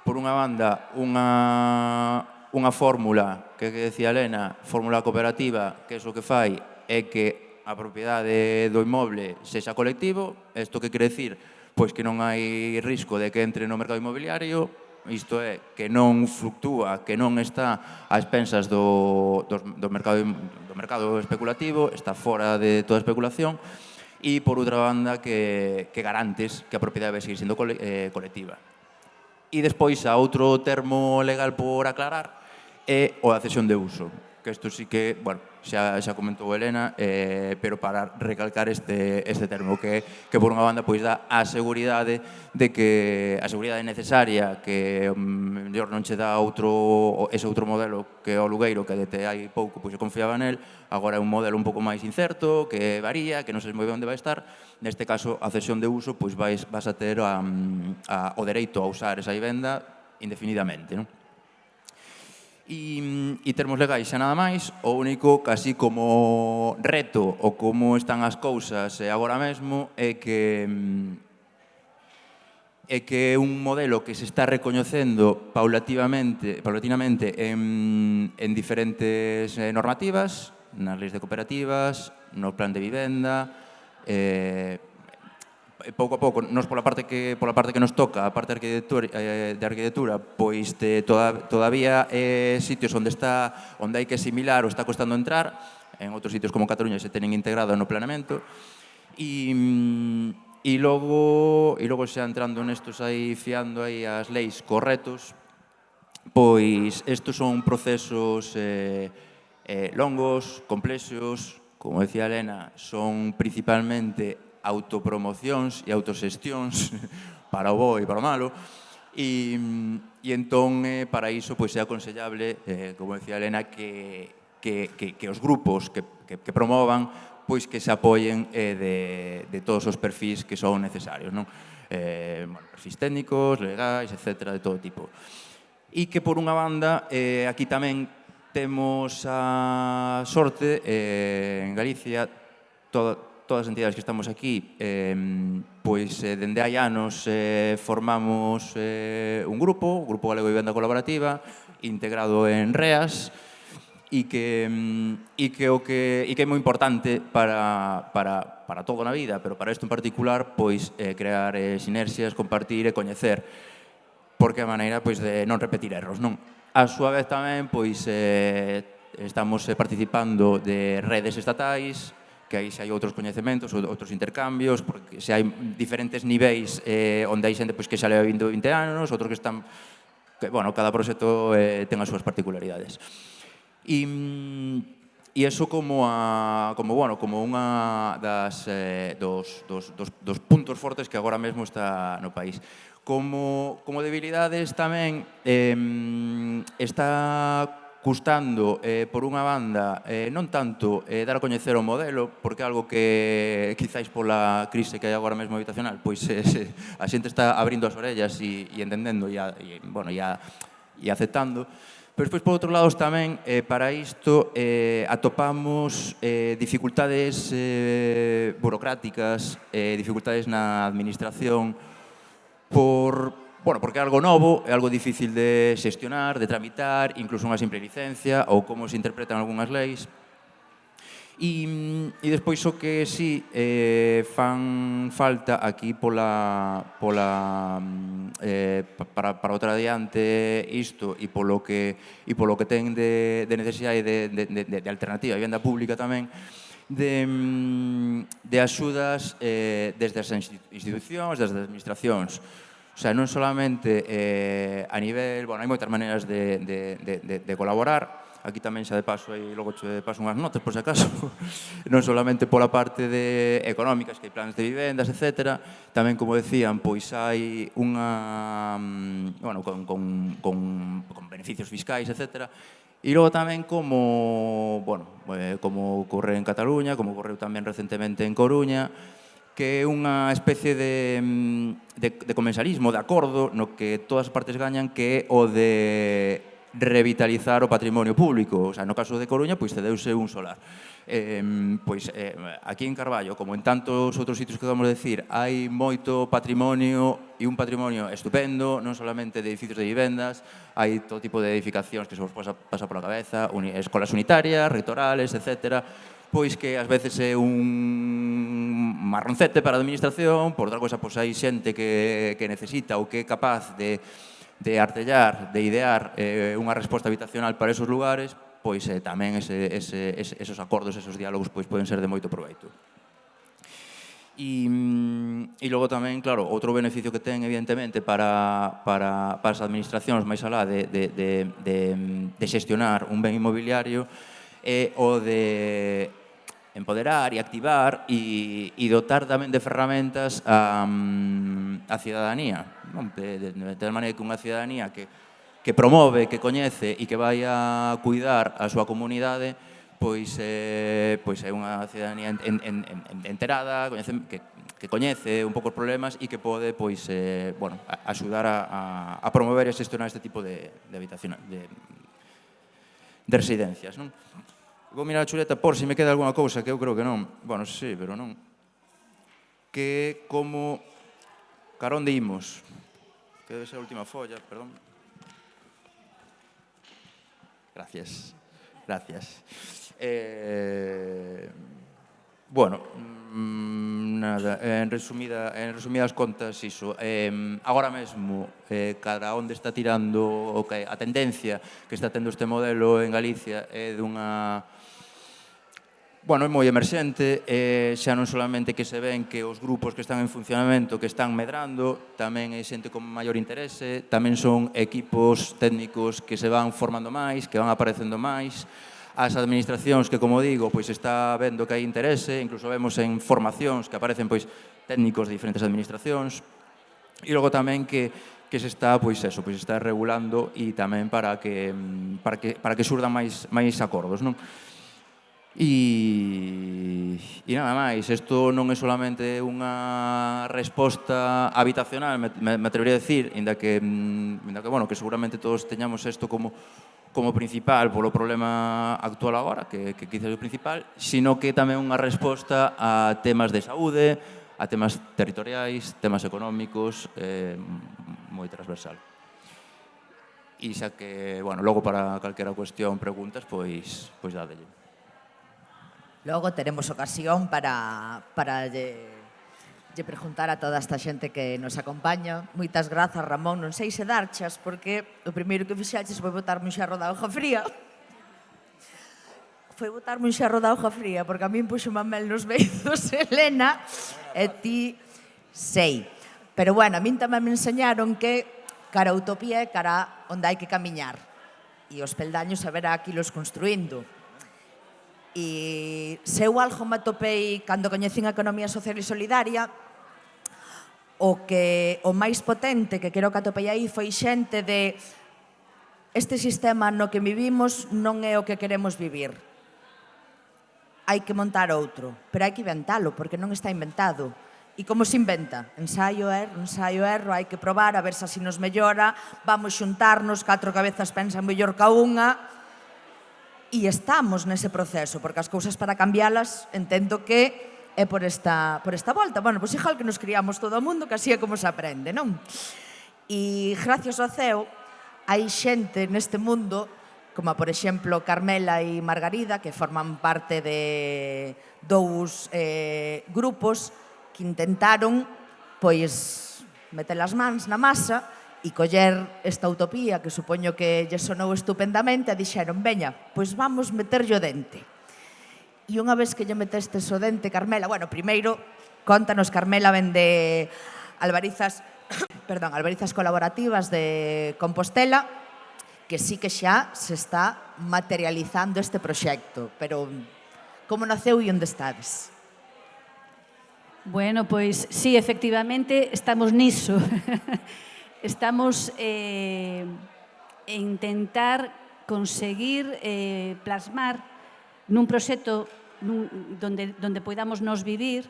Speaker 4: Por unha banda, unha fórmula que decía Elena, fórmula cooperativa, que é o que fai é que a propiedade do inmoble sexa colectivo. Isto que quere decir? Pois que non hai risco de que entre no mercado inmobiliario, isto é, que non fluctúa, que non está a expensas do mercado especulativo, está fora de toda especulación, e, por outra banda, que garantes que a propiedade vai seguir sendo colectiva. E despois, a outro termo legal por aclarar é o da cesión de uso, que isto sí que, bueno, xa comentou Elena, pero para recalcar este termo, que por unha banda pois dá a seguridade necesaria que mellor non che dá ese outro modelo que o alugueiro, que desde hai pouco pois se confiaba nel, agora é un modelo un pouco máis incerto, que varía, que non sei moi ben onde vai estar. Neste caso, a cesión de uso, pois vas a ter o dereito a usar esa vivenda indefinidamente, non? E termos legais xa nada máis, o único, casi como reto, ou como están as cousas agora mesmo, é que e que é un modelo que se está recoñecendo paulatinamente en diferentes normativas, nas leis de cooperativas, no plan de vivenda, pouco a pouco, nos pola parte que nos toca, a parte de arquitectura, pois todavía sitios onde hai que asimilar ou está costando entrar, en outros sitios como Cataluña se tenen integrado no planeamento, e logo xa entrando nestos aí, fiando aí as leis corretos, pois estos son procesos longos, complexos, como decía Elena, son principalmente autopromocións e autoxestións para o bo e para o malo, e entón para iso é aconsellable, como decía Elena, que os grupos que promovan pois que se apoien de todos os perfis que son necesarios, non? Perfis técnicos, legais, etc., de todo tipo. E que, por unha banda, aquí tamén temos a sorte, en Galicia, todas as entidades que estamos aquí, pois, dende hai anos, formamos un grupo, o Grupo Galego de Vivenda Colaborativa, integrado en REAS, e que é moi importante para todo na vida, pero para isto en particular, pois crear sinerxias, compartir e coñecer, porque é a maneira de non repetir erros, non? A súa vez tamén, pois, estamos participando de redes estatais, que aí se hai outros coñecementos, outros intercambios, porque se hai diferentes niveis onde hai xente que xa leva 20 anos, outros que están... Cada proxecto ten as súas particularidades. E iso como unha dos puntos fortes que agora mesmo está no país. Como debilidades tamén está custando, por unha banda, non tanto dar a coñecer o modelo, porque é algo que, quizáis pola crise que hai agora mesmo habitacional, pois a xente está abrindo as orellas e entendendo e aceptando. Pero despois, por outro lado, tamén, para isto, atopamos dificultades burocráticas, dificultades na administración, porque é algo novo, é algo difícil de xestionar, de tramitar, incluso unha simple licencia, ou como se interpretan algunhas leis. E despois o que sí fan falta aquí para outra adiante isto e polo que ten de necesidade de alternativa, de vivenda pública tamén, de axudas desde as institucións, desde as administracións. O sea, non solamente a nivel... hai moitas maneiras de colaborar. Aquí tamén xa de paso, aí logo che paso unhas notas, por se acaso, non solamente pola parte económicas, que hai planes de vivendas, etc. Tamén, como decían, pois hai unha... con beneficios fiscais, etc. E logo tamén como ocorre en Cataluña, como ocorreu tamén recentemente en Coruña, que é unha especie de comensalismo, de acordo, no que todas as partes gañan, que é o de revitalizar o patrimonio público. O sea, no caso de Coruña, pois cedeuse un solar. Aquí en Carballo, como en tantos outros sitios que vamos a decir, hai moito patrimonio e un patrimonio estupendo, non solamente de edificios de vivendas, hai todo tipo de edificacións que se vos pasa pola cabeza, escolas unitarias, rectorales, etc., pois que ás veces é un marroncete para a administración, por outra cosa, pois hai xente que necesita ou que é capaz de artellar, de idear unha resposta habitacional para esos lugares, pois tamén esos acordos, esos diálogos, pois poden ser de moito proveito. E logo tamén, claro, outro beneficio que ten, evidentemente, para as administracións máis alá de xestionar un ben inmobiliario é o de empoderar e activar e dotar tamén de ferramentas a cidadanía. De tal maneira que unha cidadanía que promove, que coñece e que vai a cuidar a súa comunidade, pois é unha cidadanía enterada, que coñece un pouco os problemas e que pode axudar a promover e xestionar este tipo de residencias. Vou mirar a chuleta por se me queda alguna cousa, que eu creo que non. Sí, pero non. Que como cara onde imos? Que debe ser a última folla, perdón. Gracias. Bueno, nada, en resumidas contas, iso. Agora mesmo, cara onde está tirando a tendencia que está tendo este modelo en Galicia é dunha... Bueno, é moi emerxente, xa non solamente que se ven que os grupos que están en funcionamento que están medrando, tamén é xente con maior interese, tamén son equipos técnicos que se van formando máis, que van aparecendo máis, as administracións que, como digo, pois está vendo que hai interese, incluso vemos en formacións que aparecen pois técnicos de diferentes administracións, e logo tamén que se está, pois eso, pois está regulando e tamén para que xurdan máis acordos, non? E nada máis, isto non é solamente unha resposta habitacional, me atrevería a decir, inda que seguramente todos teñamos isto como principal polo problema actual agora, que quizás é o principal, sino que tamén unha resposta a temas de saúde, a temas territoriais, temas económicos, moi transversal. E xa que, bueno, logo para calquera cuestión, preguntas, pois dádelle.
Speaker 1: Logo teremos ocasión para lle preguntar a toda esta xente que nos acompaña. Moitas grazas, Ramón. Non sei se darchas, porque o primeiro que fixaches foi botarme un xerro de auga fría. Foi botarme un xerro de auga fría, porque a min puxo mamel nos beizos, Elena, e ti sei. Pero bueno, a min tamén me enseñaron que cara a utopía é cara onde hai que camiñar. E os peldaños haberá que ilos construindo. E se eu algo me atopei cando coñecín a economía social e solidaria, o máis potente que creo que atopei aí foi xente de este sistema no que vivimos non é o que queremos vivir. Hai que montar outro, pero hai que inventalo, porque non está inventado. E como se inventa? Ensaio, erro, hai que probar, a ver se así nos mellora, vamos xuntarnos, 4 cabezas pensan mellor ca unha, e estamos nese proceso, porque as cousas para cambialas entendo que é por esta volta. Bueno, pois igual que nos criamos todo o mundo, que así é como se aprende, non? E gracias ao CEO hai xente neste mundo, como por exemplo Carmela e Margarida, que forman parte de dous grupos que intentaron pois meter as mans na masa e coller esta utopía, que supoño que lle sonou estupendamente, e dixeron, veña, pois vamos meterlle o dente. E unha vez que lle metestes o dente, Carmela, bueno, primeiro, contanos, Carmela vende albarizas colaborativas de Compostela, que sí que xa se está materializando este proxecto, pero como naceu e onde estades?
Speaker 5: Bueno, pois sí, efectivamente, estamos niso. Estamos intentar conseguir plasmar nun proxecto donde podamos nos vivir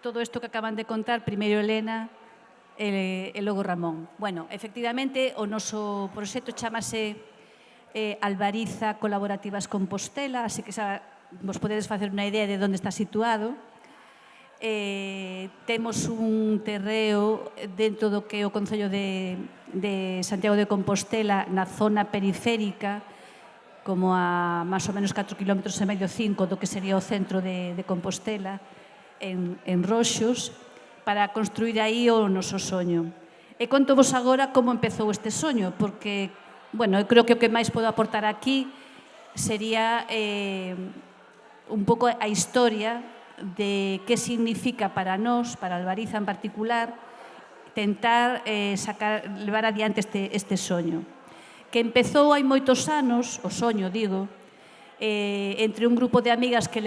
Speaker 5: todo isto que acaban de contar, primeiro Elena e logo Ramón. Bueno, efectivamente, o noso proxecto chamase Albariza Colaborativas Compostela, así que xa vos podedes facer unha idea de onde está situado. Temos un terreo dentro do que é o Concello de Santiago de Compostela, na zona periférica, como a máis ou menos 4,5 km, 5 do que sería o centro de Compostela, en Roxos, para construir aí o noso soño. E conto vos agora como empezou este soño, porque, bueno, eu creo que o que máis podo aportar aquí sería un pouco a historia de que significa para nós, para Albariza en particular, tentar levar adiante este soño. Que empezou hai moitos anos, o soño, digo, entre un grupo de amigas que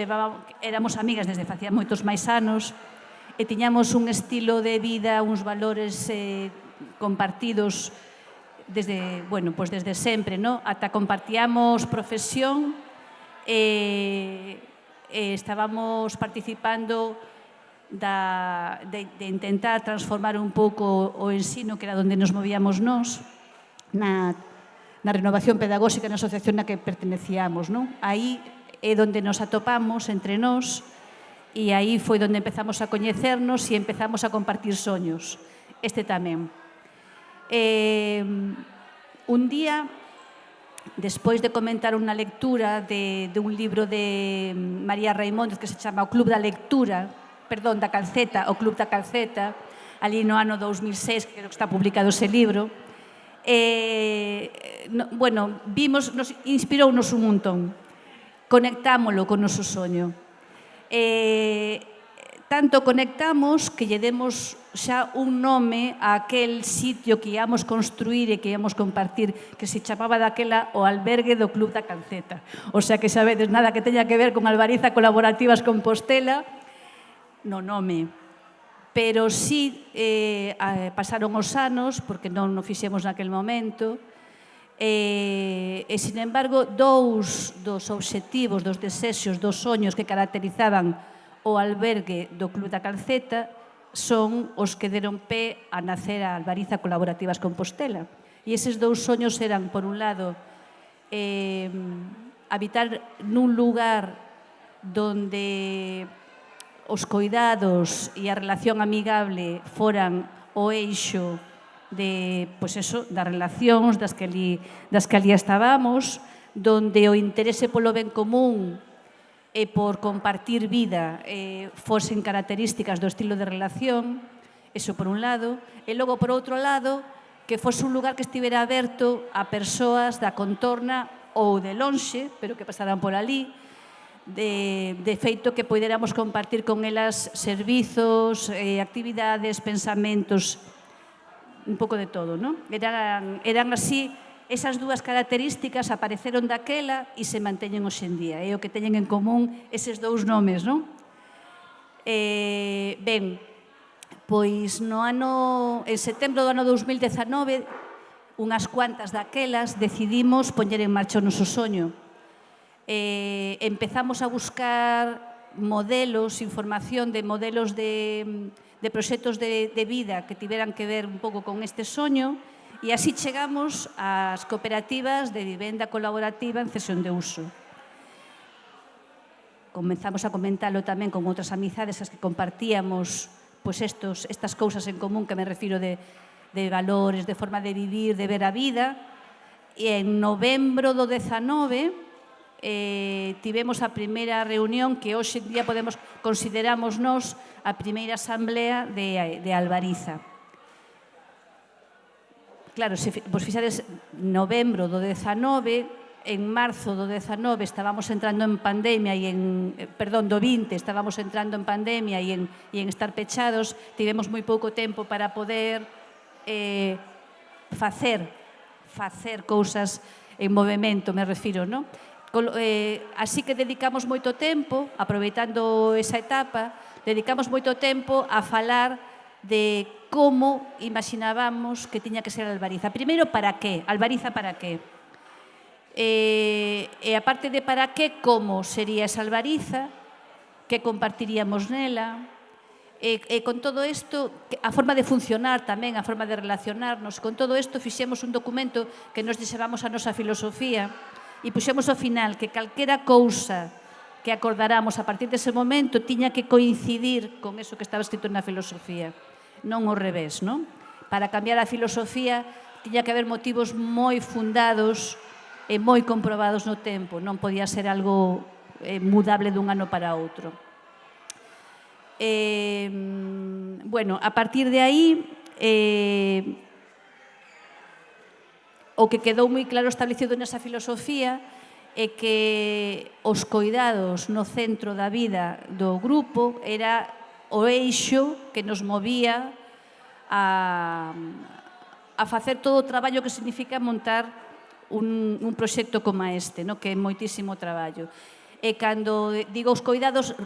Speaker 5: éramos amigas desde facía moitos máis anos, e tiñamos un estilo de vida, uns valores compartidos desde sempre, ¿no? Ata compartíamos profesión estábamos participando de intentar transformar un pouco o ensino, que era onde nos movíamos nós, na renovación pedagóxica na asociación na que pertenecíamos, non? Aí é onde nos atopamos entre nós, e aí foi onde empezamos a coñecernos e empezamos a compartir soños. este tamén. Un día, despois de comentar unha lectura de un libro de María Raimóndez que se chama O Club da Lectura, perdón, da Calceta, O Club da Calceta, ali no ano 2006, que creo que está publicado ese libro, bueno, vimos, nos inspirounos un montón, conectámolo con o noso soño. Tanto conectamos que lle demos xa un nome a aquel sitio que íamos construir e que íamos compartir, que se chamaba daquela o albergue do Club da Calceta. O sea que sabedes, nada que teña que ver con Albariza Colaborativas Compostela, no nome. Pero sí pasaron os anos, porque non o fixemos naquel momento, e, sin embargo, dous dos obxectivos, dos desexos, dos soños que caracterizaban o albergue do Club da Calceta son os que deron pé a nacer a Albariza Colaborativas Compostela. E eses dous soños eran, por un lado, habitar nun lugar donde os coidados e a relación amigable foran o eixo pois eso, das relacións das que ali estábamos, donde o interese polo ben común e por compartir vida fosen características do estilo de relación, eso por un lado, e logo por outro lado, que fose un lugar que estivera aberto a persoas da contorna ou de lonxe, pero que pasaran por ali, de feito que poderamos compartir con elas servizos, actividades, pensamentos, un pouco de todo, non? Eran así. Esas dúas características apareceron daquela e se manteñen hoxe en día. É o que teñen en común eses dous nomes, non? Ben, pois en setembro do ano 2019, unhas cuantas daquelas decidimos poñer en marcha o noso soño. Empezamos a buscar modelos, información de modelos de proxectos de vida que tiveran que ver un pouco con este soño. E así chegamos ás cooperativas de vivenda colaborativa en cesión de uso. Comenzamos a comentalo tamén con outras amizades as que compartíamos pois estas cousas en común que me refiro de valores, de forma de vivir, de ver a vida. E en novembro do 19 tivemos a primeira reunión que hoxe en día consideramos nós a primeira asamblea de Albariza. Claro, se vos fixades novembro do 19, en marzo do 19 estábamos entrando en pandemia do 20 estábamos entrando en pandemia e en estar pechados, tivemos moi pouco tempo para poder facer cousas en movimento, me refiro, non? Así que dedicamos moito tempo, aproveitando esa etapa, dedicamos moito tempo a falar de como imaginábamos que tiña que ser Albariza. Primeiro, para qué? Albariza para qué? E aparte de para qué, como sería esa Albariza, que compartiríamos nela, e con todo isto, a forma de funcionar tamén, a forma de relacionarnos, con todo isto fixemos un documento que nos deixábamos a nosa filosofía e puxemos ao final que calquera cousa que acordáramos a partir dese momento tiña que coincidir con eso que estaba escrito na filosofía, non ao revés, non? Para cambiar a filosofía tiña que haber motivos moi fundados e moi comprobados no tempo, non podía ser algo mudable dun ano para outro. Bueno, a partir de aí, o que quedou moi claro establecido nesa filosofía é que os coidados no centro da vida do grupo era o eixo que nos movía a facer todo o traballo que significa montar un proxecto como este, que é moitísimo traballo. E cando digo os coidados,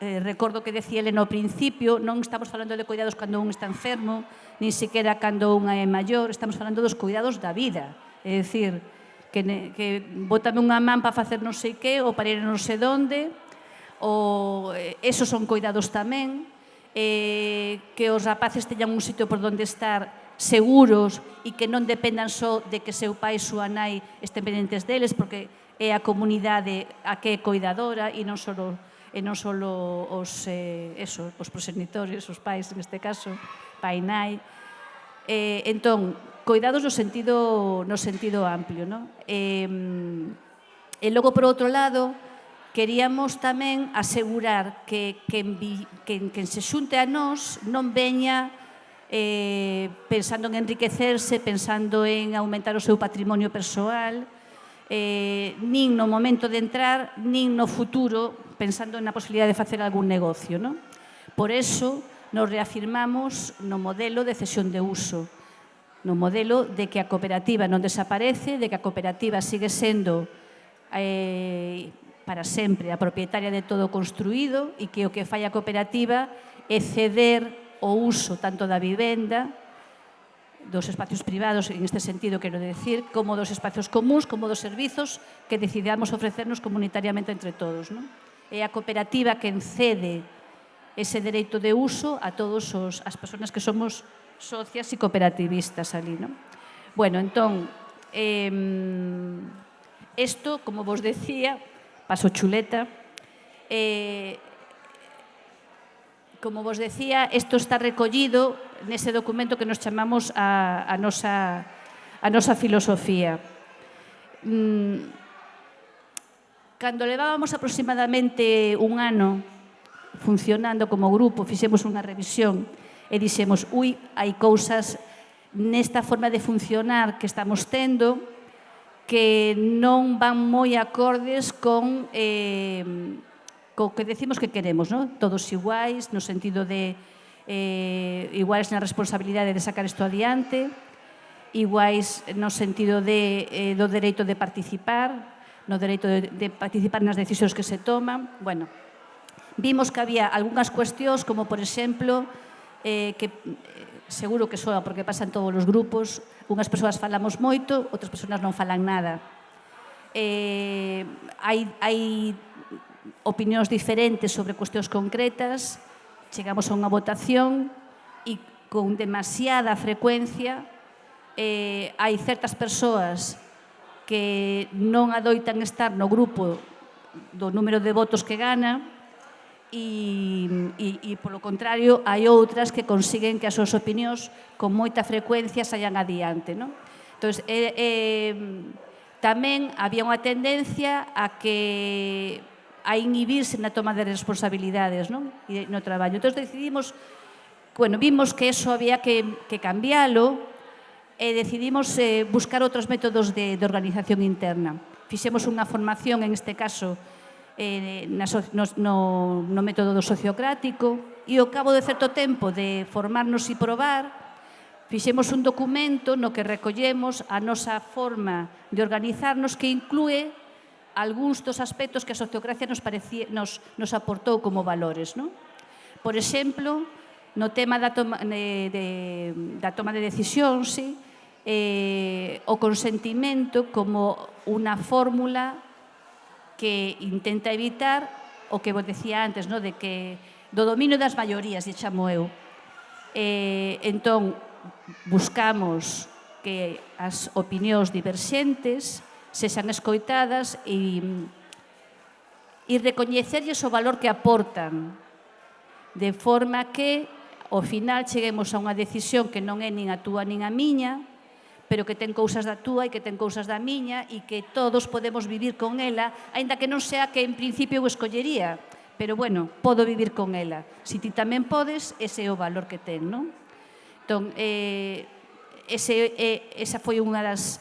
Speaker 5: recordo que decía ele no principio, non estamos falando de coidados cando un está enfermo, nin sequera cando unha é maior, estamos falando dos coidados da vida. É dicir, que bótame unha man para facer non sei que, ou para ir non sei onde, ou esos son coidados tamén, que os rapaces teñan un sitio por onde estar seguros e que non dependan só de que seu pai e súa nai estén pendentes deles, porque é a comunidade a que é coidadora e non só os proxenitores, os pais, neste caso, pai e nai. Entón, coidados no sentido amplio, non? E logo, por outro lado, queríamos tamén asegurar que quen se xunte a nós non veña pensando en enriquecerse, pensando en aumentar o seu patrimonio persoal, nin no momento de entrar, nin no futuro, pensando na posibilidade de facer algún negocio, non? Por eso, nos reafirmamos no modelo de cesión de uso, no modelo de que a cooperativa non desaparece, de que a cooperativa sigue sendo para sempre a propietaria de todo construído e que o que fai a cooperativa é ceder o uso tanto da vivenda, dos espacios privados, en este sentido quero decir, como dos espacios comuns, como dos servizos que decidamos ofrecernos comunitariamente entre todos, non? É a cooperativa que cede ese dereito de uso a todas as persoas que somos socias e cooperativistas ali, non? Bueno, entón, isto, como vos decía, paso chuleta, como vos decía, isto está recollido nese documento que nos chamamos a nosa filosofía. Cando levábamos aproximadamente un ano funcionando como grupo, fixemos unha revisión e dixemos, hai cousas nesta forma de funcionar que estamos tendo que non van moi acordes con que decimos que queremos, non? Todos iguais, no sentido de iguais na responsabilidade de sacar isto adiante, iguais no sentido do dereito de participar, no dereito de participar nas decisións que se toman. Bueno, vimos que había algunhas cuestións, como, por exemplo, que seguro que soa porque pasa en todos os grupos, unhas persoas falamos moito, outras persoas non falan nada. Hai opinións diferentes sobre cuestións concretas, chegamos a unha votación e con demasiada frecuencia hai certas persoas que non adoitan estar no grupo do número de votos que gana e polo contrario, hai outras que consiguen que as súas opinións con moita frecuencia saian adiante, non? Entón, tamén había unha tendencia a inhibirse na toma de responsabilidades, non? E no traballo. Entón, decidimos, vimos que eso había que cambialo e decidimos buscar outros métodos de organización interna. Fixemos unha formación, en este caso, no método do sociocrático e ao cabo de certo tempo de formarnos e probar, fixemos un documento no que recollemos a nosa forma de organizarnos que inclúe algúns dos aspectos que a sociocracia nos aportou como valores, non? Por exemplo, no tema da toma de decisións, o consentimento como unha fórmula que intenta evitar o que vos decía antes, no? De que do dominio das maiorías, lle chamo eu. Entón, buscamos que as opinións diverxentes sexan escoitadas e recoñecerlles o valor que aportan, de forma que, ao final, cheguemos a unha decisión que non é nin a túa nin a miña, pero que ten cousas da túa e que ten cousas da miña e que todos podemos vivir con ela, aínda que non sea que en principio eu escollería, pero, bueno, podo vivir con ela. Se ti tamén podes, ese é o valor que ten, non? Entón, esa foi unha das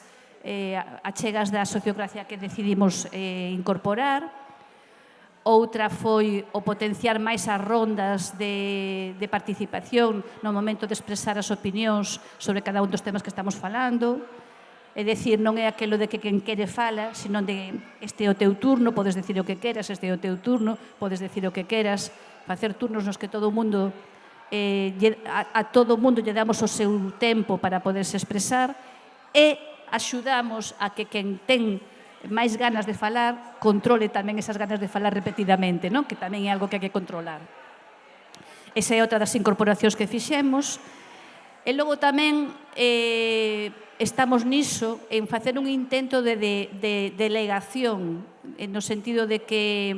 Speaker 5: achegas da sociocracia que decidimos incorporar. Outra foi o potenciar máis as rondas de participación no momento de expresar as opinións sobre cada un dos temas que estamos falando. É dicir, non é aquilo de que quen quere fala, sino de este é o teu turno, podes decir o que queras, este é o teu turno, podes decir o que queras, facer turnos nos que todo o mundo a todo o mundo lle damos o seu tempo para poderse expresar e axudamos a que quen ten máis ganas de falar, controle tamén esas ganas de falar repetidamente, non? Que tamén é algo que hai que controlar. Esa é outra das incorporacións que fixemos. E logo tamén estamos niso en facer un intento de delegación, no sentido de que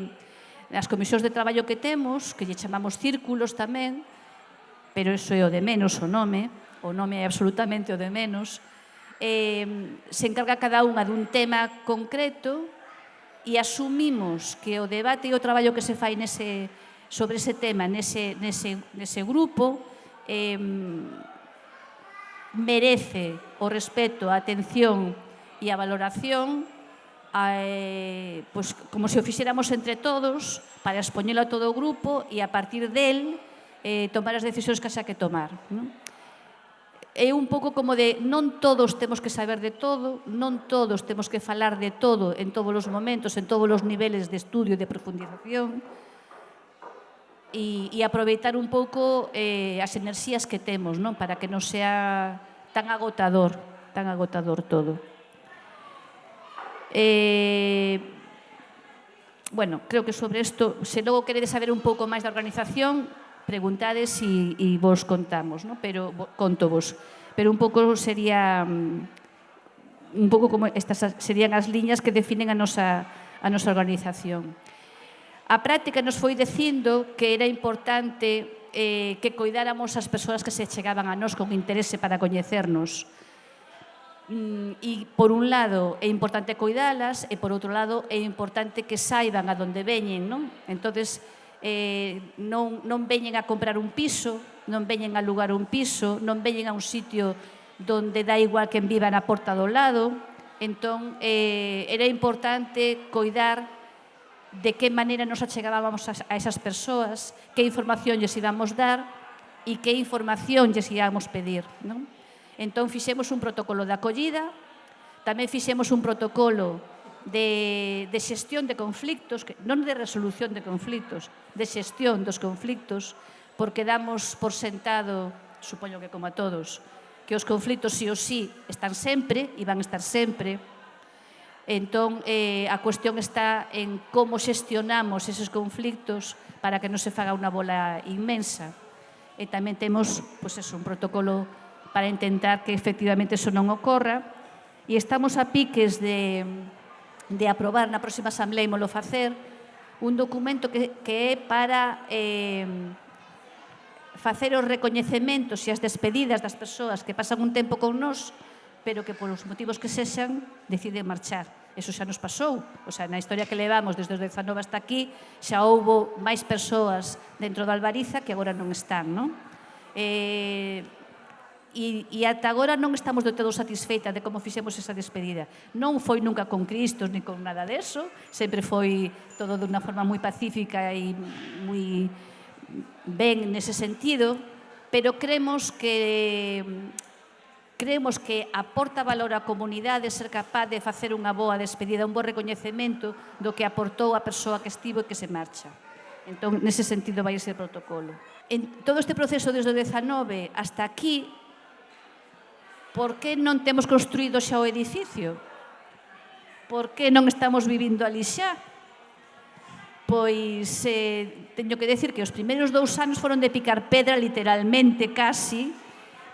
Speaker 5: as comisións de traballo que temos, que lle chamamos círculos tamén, pero iso é o de menos o nome, o nome é absolutamente o de menos, se encarga cada unha dun tema concreto e asumimos que o debate e o traballo que se fai sobre ese tema nese grupo merece o respeto, a atención e a valoración como se o fixéramos entre todos para expoñelo a todo o grupo e a partir del tomar as decisións que xa que tomar. É un pouco como de non todos temos que saber de todo, non todos temos que falar de todo en todos os momentos, en todos os niveles de estudio e de profundización e aproveitar un pouco as enerxías que temos, non? Para que non sea tan agotador todo. Bueno, creo que sobre isto, se logo queredes saber un pouco máis da organización, preguntades e vos contamos, ¿no? Pero conto vos. Pero un pouco sería un pouco como estas serían as liñas que definen a nosa organización. A práctica nos foi dicindo que era importante que coidáramos as persoas que se chegaban a nós con interese para coñecernos. E, por un lado, é importante coidalas e, por outro lado, é importante que saiban a donde veñen, non? Entonces, non veñen a comprar un piso, non veñen a alugar un piso, non veñen a un sitio donde dá igual quen viva na porta do lado. Entón, era importante coidar de que maneira nos achegábamos a esas persoas, que información lles íbamos dar e que información lles íbamos pedir, non? Entón, fixemos un protocolo de acollida, tamén fixemos un protocolo de xestión de conflictos, non de resolución de conflictos, de xestión dos conflictos, porque damos por sentado, supoño que como a todos, que os conflictos sí ou sí están sempre e van estar sempre. Entón, a cuestión está en como xestionamos eses conflictos para que non se faga unha bola inmensa. E tamén temos un protocolo para intentar que efectivamente eso non ocorra. E estamos a piques de aprobar na próxima asamblea, ímolo facer, un documento que é para facer os recoñecementos e as despedidas das persoas que pasan un tempo con nós, pero que polos motivos que sexan deciden marchar. Eso xa nos pasou. O sea, na historia que levamos desde os 19 hasta aquí, xa houbo máis persoas dentro da Albariza que agora non están, non? E ata agora non estamos do todo satisfeitas de como fixemos esa despedida. Non foi nunca con Cristos ni con nada deso, sempre foi todo de unha forma moi pacífica e moi ben nese sentido, pero creemos que aporta valor á comunidade ser capaz de facer unha boa despedida, un bo recoñecemento do que aportou a persoa que estivo e que se marcha. Entón, nese sentido vai ser protocolo. En todo este proceso desde o 19 hasta aquí, por que non temos construído xa o edificio? Por que non estamos vivindo ali xa? Pois teño que decir que os primeiros 2 anos foron de picar pedra, literalmente, casi,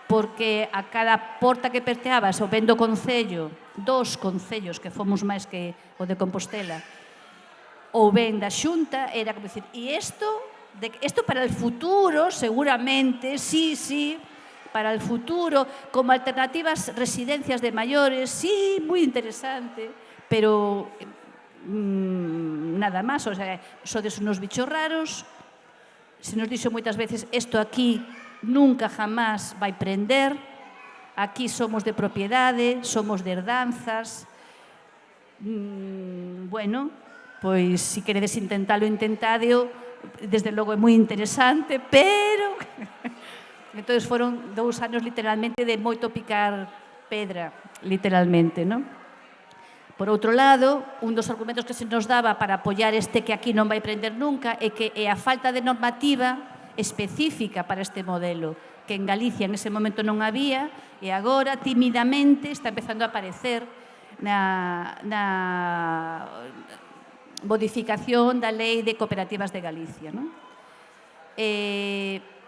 Speaker 5: porque a cada porta que perteabas, o ben do Concello, 2 concellos, que fomos máis que o de Compostela, ou ben da Xunta, era como dicir, e isto para el futuro, seguramente, sí, para el futuro, como alternativas residencias de maiores, sí, moi interesante, pero nada máis, o sea, sodes unos bichos raros, se nos dixo moitas veces, isto aquí nunca jamás vai prender, aquí somos de propiedade, somos de herdanzas, bueno, pois, se queredes intentalo, intentadeo, desde logo é moi interesante, pero... Entón, foron 2 anos literalmente de moito picar pedra, literalmente, non? Por outro lado, un dos argumentos que se nos daba para apoiar que aquí non vai prender nunca é que é a falta de normativa específica para este modelo, que en Galicia en ese momento non había e agora tímidamente está empezando a aparecer na modificación da Lei de Cooperativas de Galicia, non?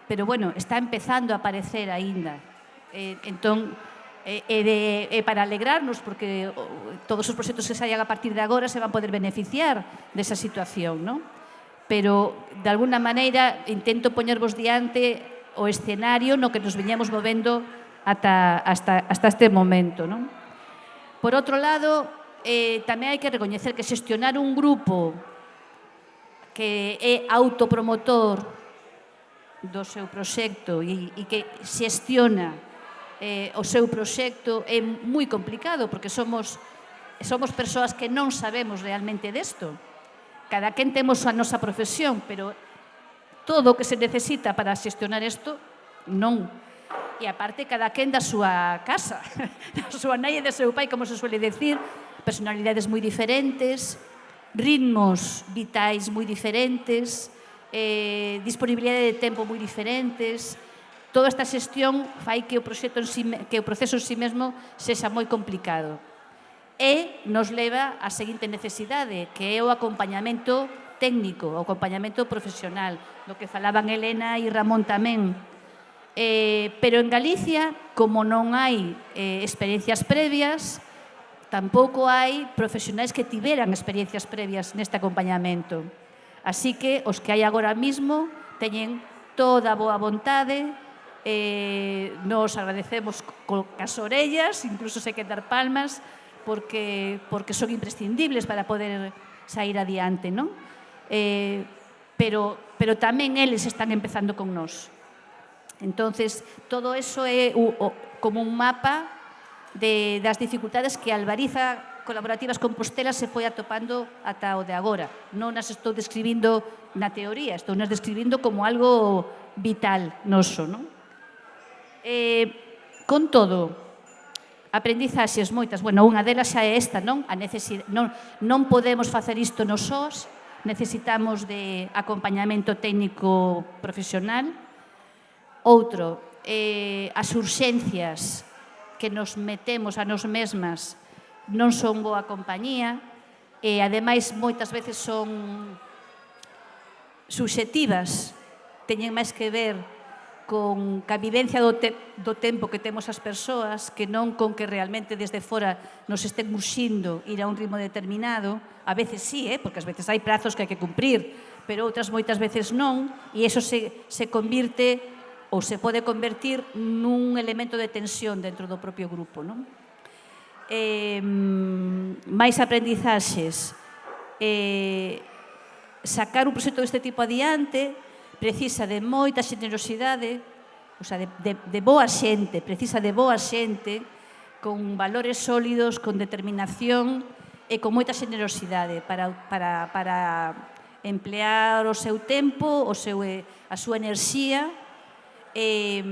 Speaker 5: Pero, bueno, está empezando a aparecer aínda. Entón, é para alegrarnos, porque todos os proxectos que saian a partir de agora se van poder beneficiar desa situación, non? Pero, de alguna maneira, intento poñervos diante o escenario no que nos viñamos movendo hasta este momento, non? Por outro lado, tamén hai que recoñecer que xestionar un grupo que é autopromotor do seu proxecto e que xestiona o seu proxecto é moi complicado, porque somos persoas que non sabemos realmente desto. Cada quen temos a nosa profesión, pero todo o que se necesita para xestionar isto, non. E aparte, cada quen da súa casa, da súa nai e do seu pai, como se suele decir, personalidades moi diferentes, ritmos vitais moi diferentes, disponibilidade de tempo moi diferentes. Toda esta xestión fai que o proceso en sí mesmo sexa moi complicado. E nos leva á seguinte necesidade, que é o acompañamento técnico, o acompañamento profesional, do que falaban Elena e Ramón tamén. Pero en Galicia, como non hai experiencias previas, tampouco hai profesionais que tiveran experiencias previas neste acompañamento. Así que os que hai agora mismo teñen toda a boa vontade, nos agradecemos cas orellas, incluso se que dar palmas, porque son imprescindibles para poder sair adiante, non? Pero tamén eles están empezando con nós. Entonces, todo eso é como un mapa das dificultades que Albariza Colaborativas Compostela se foi atopando ata o de agora. Non as estou describindo na teoría, estou nas describindo como algo vital noso, non? Con todo, aprendizaxes moitas. Bueno, unha delas xa é esta, non? Non podemos facer isto nos sós, necesitamos de acompañamento técnico profesional. Outro, as urxencias que nos metemos a nós mesmas non son boa compañía e, ademais, moitas veces son subxectivas, teñen máis que ver con a vivencia do tempo que temos as persoas, que non con que realmente desde fora nos estén urxindo ir a un ritmo determinado. A veces sí, porque ás veces hai prazos que hai que cumprir, pero outras moitas veces non, e iso se convirte ou se pode convertir nun elemento de tensión dentro do propio grupo, non? Máis aprendizaxes. Sacar un proxecto deste tipo adiante precisa de moita xenerosidade, o sea, de boa xente, precisa de boa xente con valores sólidos, con determinación e con moita xenerosidade para emplear o seu tempo, a súa enerxía e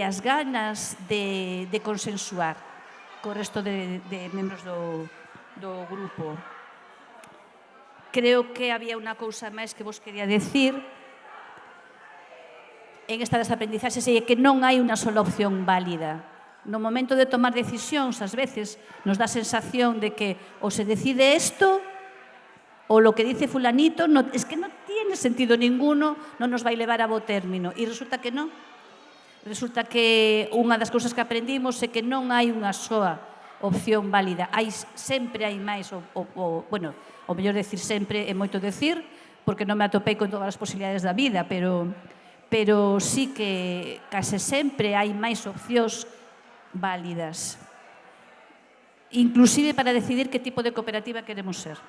Speaker 5: as ganas de consensuar co resto de membros do grupo. Creo que había unha cousa máis que vos quería decir en esta das aprendizaxes, é que non hai unha sola opción válida. No momento de tomar decisións, ás veces, nos dá a sensación de que ou se decide isto ou lo que dice fulanito es que non tiene sentido ninguno, non nos vai levar a bo término. E resulta que non. Resulta que unha das cousas que aprendimos é que non hai unha soa opción válida. Sempre hai máis, bueno, o mellor decir sempre é moito decir, porque non me atopei con todas as posibilidades da vida, pero sí que case sempre hai máis opcións válidas. Inclusive para decidir que tipo de cooperativa queremos ser.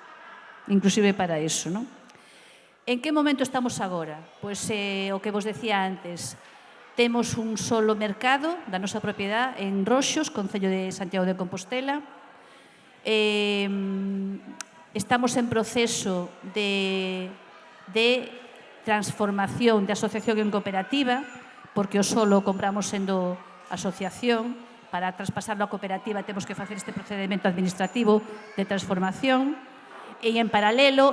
Speaker 5: Inclusive para iso, non? En que momento estamos agora? Pois o que vos decía antes, temos un solo mercado da nosa propiedade en Roxos, Concello de Santiago de Compostela. Estamos en proceso de transformación de asociación en cooperativa, porque o solo compramos sendo asociación. Para traspasarlo a cooperativa temos que facer este procedimento administrativo de transformación. E en paralelo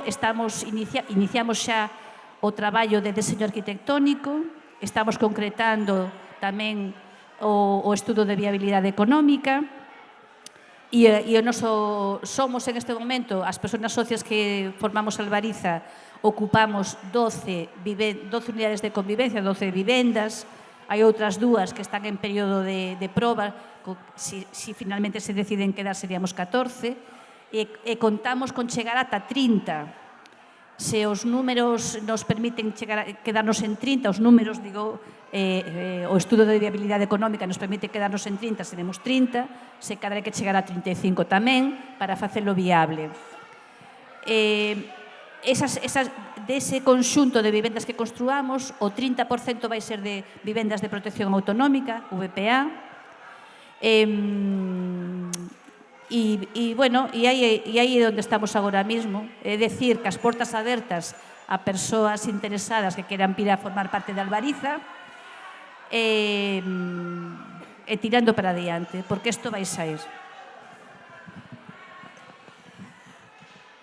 Speaker 5: iniciamos xa o traballo de deseño arquitectónico, estamos concretando tamén o estudo de viabilidade económica e somos en este momento, as persoas socias que formamos Albariza, ocupamos 12 unidades de convivencia, 12 vivendas, hai outras dúas que están en período de proba, si finalmente se deciden quedar seríamos 14, e contamos con chegar ata 30. Se os números nos permiten quedarnos en 30, os números, digo, o estudo de viabilidade económica nos permite quedarnos en 30, seremos 30, se cadra que chegar a 35 tamén, para facelo viable. Dese conxunto de vivendas que construamos, o 30% vai ser de vivendas de protección autonómica, VPA, e aí é onde estamos agora mesmo, é dicir que as portas abertas a persoas interesadas que queran vir a formar parte de Albariza e tirando para adiante, porque isto vai sair.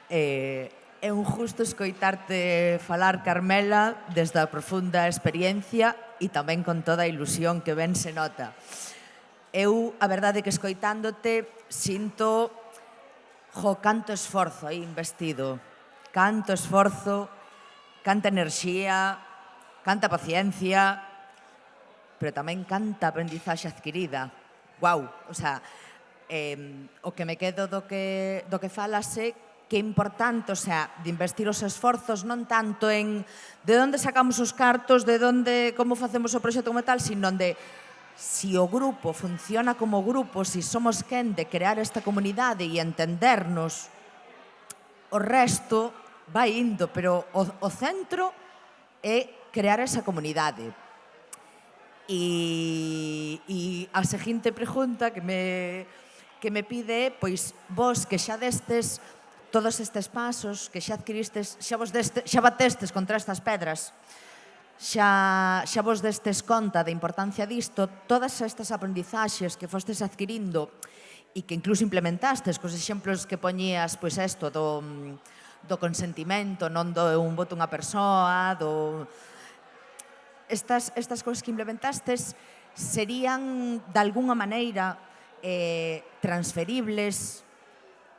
Speaker 1: É un gusto escoitarte falar, Carmela, desde a profunda experiencia e tamén con toda a ilusión que ben se nota. Eu, a verdade que escoitándote, sinto canto esforzo aí investido, canto esforzo, canta enerxía, canta paciencia, pero tamén canta aprendizaxe adquirida. Guau, o sea, o que me quedo do que falas é que é importante, o sea, de investir os esforzos non tanto en de onde sacamos os cartos, de onde, como facemos o proxecto como tal, sino de si o grupo funciona como grupo, si somos quen de crear esta comunidade e entendernos, o resto vai indo, pero o centro é crear esa comunidade. E a seguinte pregunta que me pide é, pois, vos que xa destes todos estes pasos, que xa adquiristes, xa batestes contra estas pedras, xa vos destes conta da importancia disto, todas estas aprendizaxes que fostes adquirindo e que incluso implementastes, cos exemplos que poñías, pois isto, do consentimento, non do un voto unha persoa, estas cousas que implementastes serían, de alguna maneira, transferibles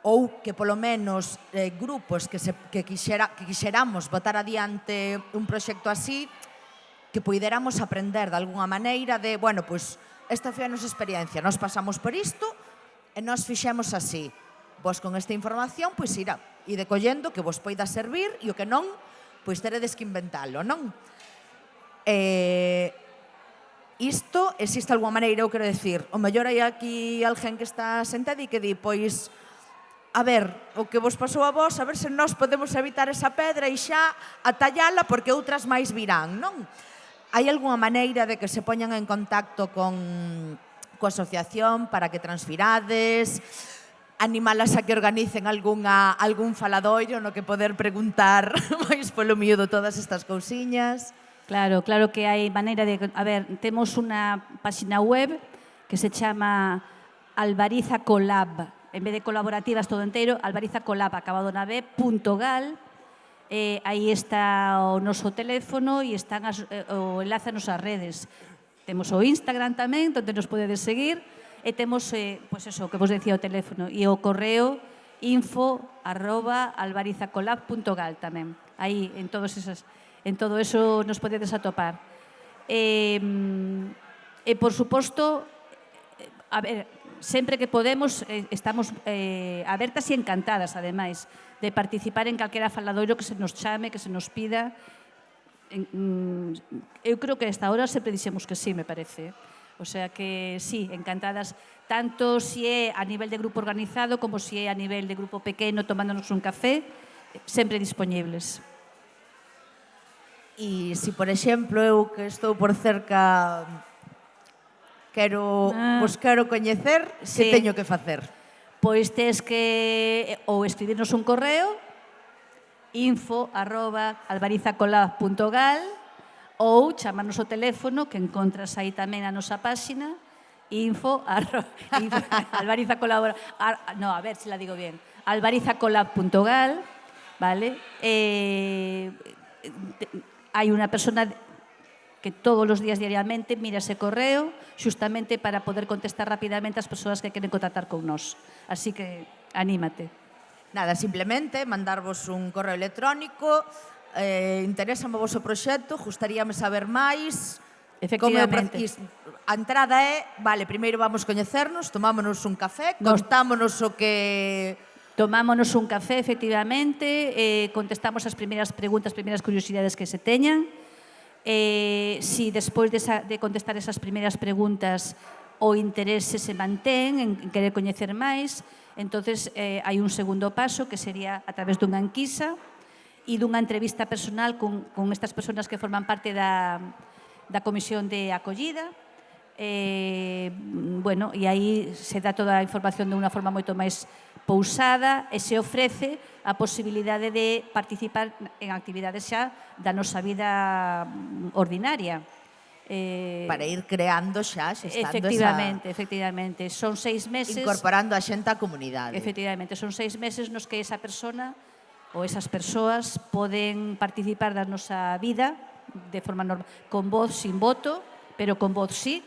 Speaker 1: ou que, polo menos, grupos que quixeramos botar adiante un proxecto así, que puidéramos aprender de alguna maneira de, bueno, pois, esta foi a nosa experiencia, nós pasamos por isto e nós fixemos así. Vos con esta información, pois, irá, ide collendo que vos poida servir e o que non, pois teredes que inventalo, non? Isto, existe alguna maneira, eu quero decir, o mellor hai aquí alguén que está sentado e que di, pois, a ver, o que vos pasou a vos, a ver se nós podemos evitar esa pedra e xa atallala porque outras máis virán, non? Hai algunha maneira de que se poñan en contacto coa asociación para que transfirades, animalas a que organicen algún faladoiro no que poder preguntar máis polo miúdo todas estas cousiñas?
Speaker 5: Claro que hai maneira de... A ver, temos unha páxina web que se chama Albariza Colab, en vez de colaborativas todo inteiro, albarizacolab, acabado na b.gal, aí está o noso teléfono e están o enlace a nosas redes. Temos o Instagram tamén, onde nos podedes seguir, e temos, pois eso, que vos decía o teléfono, e o correo info@albarizacolab.gal tamén. Aí, en todo eso nos podedes atopar. E, por suposto, a ver, sempre que podemos, estamos abertas e encantadas, ademais, de participar en calquera faladoiro que se nos chame, que se nos pida. Eu creo que hasta ahora sempre dixemos que sí, me parece. O sea que sí, encantadas, tanto si é a nivel de grupo organizado como si é a nivel de grupo pequeno tomándonos un café, sempre dispoñibles.
Speaker 1: E se, por exemplo, eu que estou por cerca... vos quero coñecer, que teño que facer?
Speaker 5: Pois tes que ou escribirnos un correo info@albarizacolab.gal ou chamarnos o teléfono que encontras aí tamén a nosa páxina albarizacolab, no, a ver se la digo bien, albarizacolab.gal, vale? Hai unha persona que todos os días diariamente mira ese correo xustamente para poder contestar rapidamente as persoas que queren contactar con nós. Así que anímate.
Speaker 1: Nada, simplemente mandarvos un correo electrónico, interésame o vosso proxecto, gustaríame saber máis.
Speaker 5: Efectivamente.
Speaker 1: A entrada é, vale, primeiro vamos coñecernos, tomámonos un café, contámonos o que
Speaker 5: Tomámonos un café, efectivamente, contestamos as primeiras preguntas, as primeiras curiosidades que se teñan. Si despois de contestar esas primeiras preguntas o interese se mantén en querer coñecer máis, entonces hai un segundo paso que sería a través dunha enquisa e dunha entrevista personal con estas persoas que forman parte da comisión de acollida. Bueno, e aí se dá toda a información de unha forma moito máis pousada e se ofrece a posibilidade de participar en actividades xa da nosa vida ordinaria.
Speaker 1: Para ir creando xa, xestando
Speaker 5: Efectivamente. Son 6 meses...
Speaker 1: incorporando a xente á comunidade.
Speaker 5: Efectivamente, son 6 meses nos que esa persona ou esas persoas poden participar da nosa vida de forma normal, con voz, sin voto, pero con voz sí,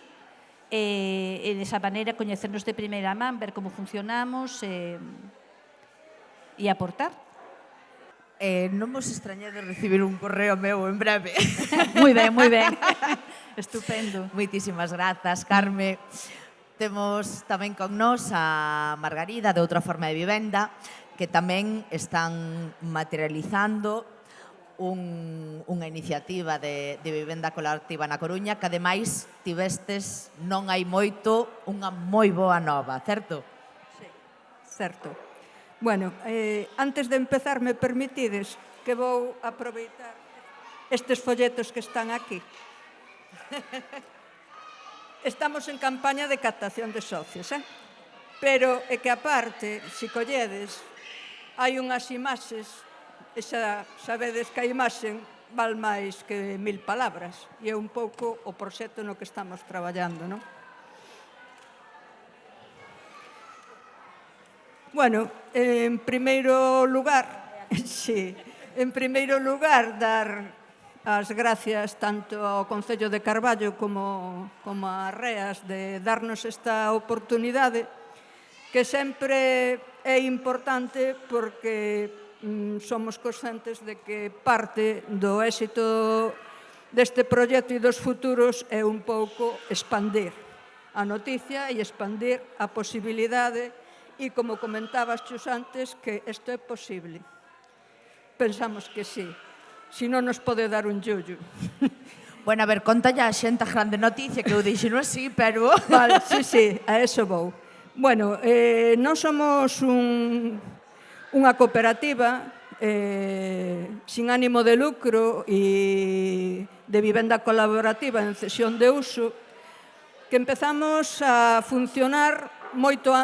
Speaker 5: e desa maneira coñecernos de primeira man, ver como funcionamos e aportar.
Speaker 1: Non vos extrañade recibir un correo meu en breve.
Speaker 5: Moi ben. Estupendo.
Speaker 1: Moitísimas grazas, Carme. Temos tamén con nós a Margarida, de Outra Forma de Vivenda, que tamén están materializando unha iniciativa de vivenda colaborativa na Coruña, que ademais tivestes non hai moito unha moi boa nova, certo?
Speaker 6: Sí, certo. Bueno, antes de empezar, me permitides que vou aproveitar estes folletos que están aquí. Estamos en campaña de captación de socios, pero é que aparte, se colledes, hai unhas imaxes, e xa sabedes que a imaxe val máis que 1000 palabras, e é un pouco o proxecto no que estamos traballando, non? Bueno, en primeiro lugar, dar as gracias tanto ao Concello de Carballo como a Reas de darnos esta oportunidade, que sempre é importante porque somos conscientes de que parte do éxito deste proxecto e dos futuros é un pouco expandir a noticia e expandir a posibilidade e, como comentabas xus antes, que isto é posible. Pensamos que sí, si non nos pode dar un yullo.
Speaker 1: Bueno, a ver, conta ya a xente a grande noticia, que eu dixeno así, pero...
Speaker 6: Vale, sí, a eso vou. Bueno, non somos unha cooperativa sin ánimo de lucro e de vivenda colaborativa en cesión de uso, que empezamos a funcionar moito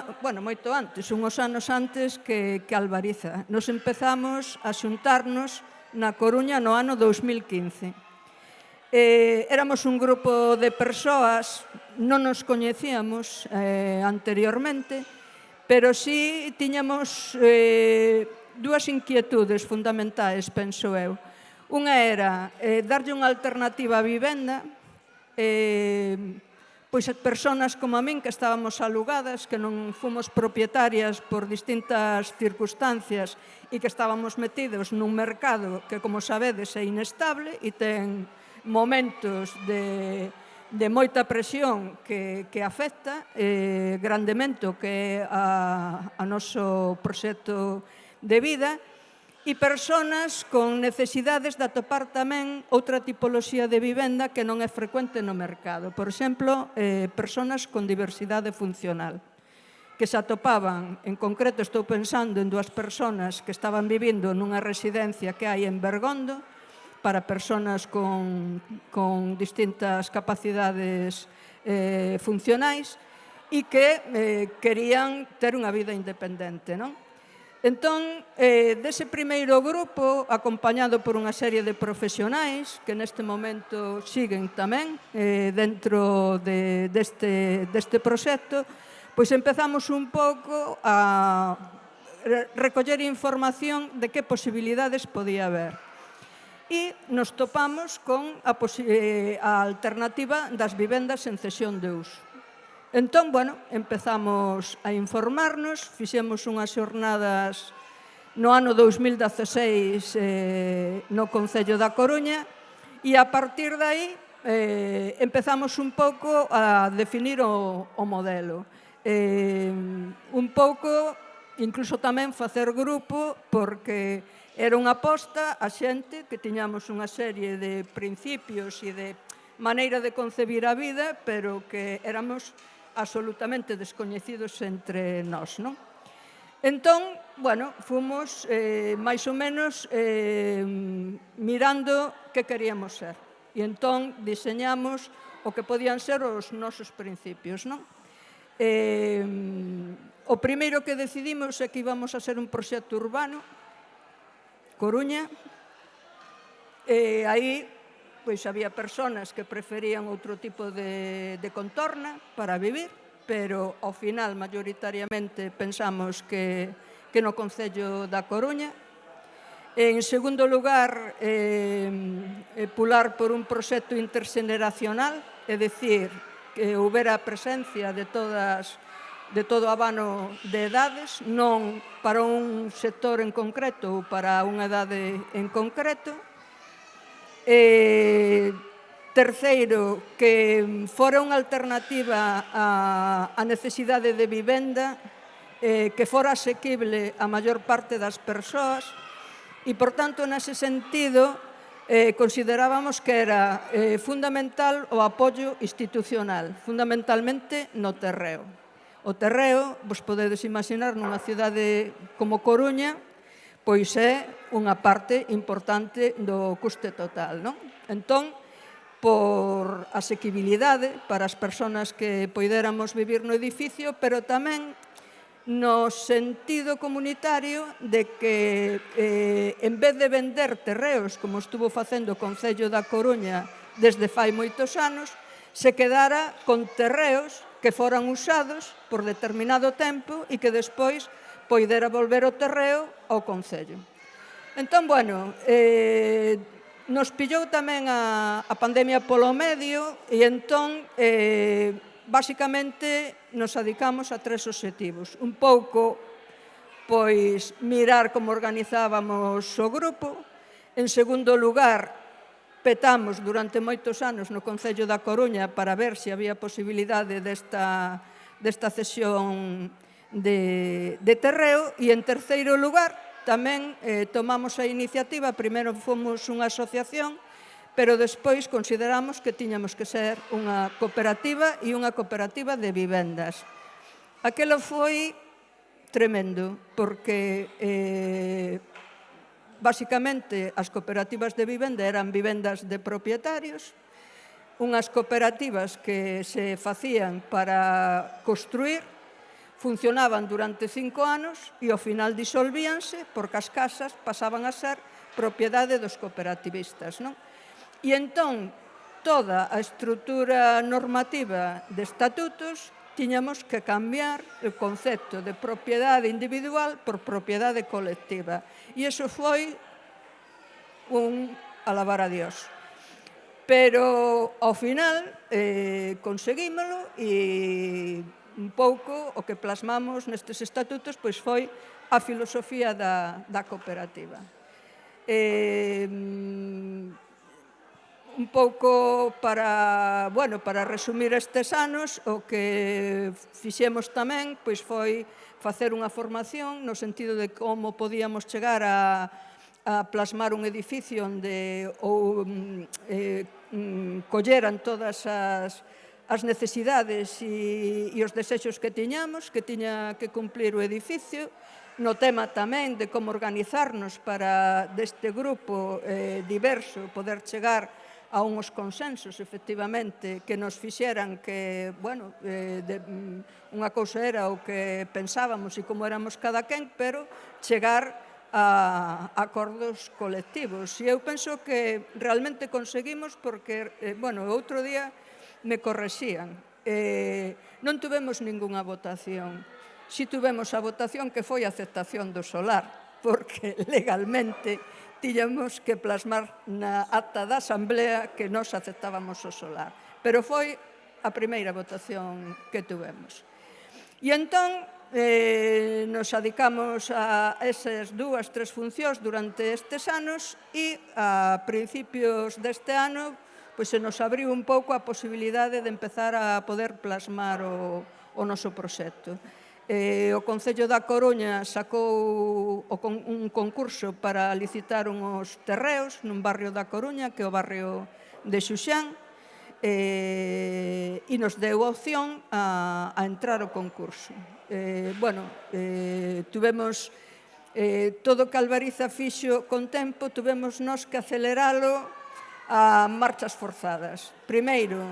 Speaker 6: antes, unhos anos antes que Albariza. Nos empezamos a xuntarnos na Coruña no ano 2015. Éramos un grupo de persoas, non nos coñecíamos anteriormente, pero sí tiñamos dúas inquietudes fundamentais, penso eu. Unha era darlle unha alternativa á vivenda, pois persoas como a min que estábamos alugadas, que non fomos propietarias por distintas circunstancias e que estábamos metidos nun mercado que, como sabedes, é inestable e ten momentos de moita presión que afecta grandemente o que é a noso proxecto de vida, e persoas con necesidades de atopar tamén outra tipoloxía de vivenda que non é frecuente no mercado. Por exemplo, persoas con diversidade funcional, que se atopaban, en concreto estou pensando en dúas persoas que estaban vivindo nunha residencia que hai en Bergondo, para persoas con distintas capacidades funcionais e que querían ter unha vida independente, non? Entón, dese primeiro grupo, acompañado por unha serie de profesionais que neste momento siguen tamén dentro deste proxecto, pois empezamos un pouco a recoller información de que posibilidades podía haber. E nos topamos con a alternativa das vivendas en cesión de uso. Entón, bueno, empezamos a informarnos, fixemos unhas xornadas no ano 2016 no Concello da Coruña e a partir de aí empezamos un pouco a definir o modelo. Un pouco incluso tamén facer grupo, porque era unha aposta a xente que tiñamos unha serie de principios e de maneira de concebir a vida, pero que éramos absolutamente descoñecidos entre nós, non? Entón, bueno, fomos máis ou menos mirando que queríamos ser. E entón diseñamos o que podían ser os nosos principios, non? O primeiro que decidimos é que íbamos a ser un proxecto urbano, Coruña, e aí pois había persoas que preferían outro tipo de contorna para vivir, pero ao final maioritariamente pensamos que no Concello da Coruña. En segundo lugar, pular por un proxecto interxeneracional, é dicir, que houbera a presencia de todo abano de edades, non para un sector en concreto ou para unha edade en concreto. Terceiro, que fora unha alternativa á necesidade de vivenda, que fora asequible a maior parte das persoas e, por tanto, nese sentido, considerábamos que era fundamental o apoio institucional, fundamentalmente no terreo. O terreo, vos podedes imaginar, nunha cidade como Coruña, pois é unha parte importante do custe total, non? Entón, por asequibilidade para as persoas que poidéramos vivir no edificio, pero tamén no sentido comunitario de que en vez de vender terreos, como estuvo facendo o Concello da Coruña desde fai moitos anos, se quedara con terreos que foran usados por determinado tempo e que despois poidera volver o terreo ao Concello. Entón, bueno, nos pillou tamén a pandemia polo medio e entón, basicamente, nos adicamos a 3 obxectivos. Un pouco, pois, mirar como organizábamos o grupo. En segundo lugar, petamos durante moitos anos no Concello da Coruña para ver se había posibilidade desta cesión de terreo. E, en terceiro lugar, tamén tomamos a iniciativa, primeiro fomos unha asociación, pero despois consideramos que tiñamos que ser unha cooperativa e unha cooperativa de vivendas. Aquelo foi tremendo, porque basicamente as cooperativas de vivenda eran vivendas de propietarios, unhas cooperativas que se facían para construir, funcionaban durante 5 anos e ao final disolvíanse porque as casas pasaban a ser propiedade dos cooperativistas, non? E entón, toda a estrutura normativa de estatutos tiñamos que cambiar o concepto de propiedade individual por propiedade colectiva. E iso foi un alabar a Dios. Pero, ao final, conseguímolo e un pouco o que plasmamos nestes estatutos pois foi a filosofía da cooperativa. Un pouco para resumir estes anos, o que fixemos tamén pois foi facer unha formación no sentido de como podíamos chegar a plasmar un edificio onde colleran todas as necesidades e os desexos que tiñamos, que tiña que cumplir o edificio, no tema tamén de como organizarnos para deste grupo diverso poder chegar a uns consensos, efectivamente, que nos fixeran que, bueno, unha cousa era o que pensábamos e como éramos cada quen, pero chegar a acordos colectivos. E eu penso que realmente conseguimos porque, bueno, outro día me correxían. Non tuvemos ningunha votación. Si tuvemos a votación que foi a aceptación do solar, porque legalmente tiñamos que plasmar na acta da Asamblea que nos aceptábamos o solar. Pero foi a primeira votación que tuvemos. E entón, nos adicamos a esas 2, 3 funcións durante estes anos e a principios deste ano pois se nos abriu un pouco a posibilidade de empezar a poder plasmar o noso proxecto. O Concello da Coruña sacou un concurso para licitar unhos terreos nun barrio da Coruña, que é o barrio de Xuxán, e nos deu opción a entrar ao concurso. Tuvemos todo o que Albariza fixo con tempo, tuvemos nós que aceleralo a marchas forzadas. Primeiro,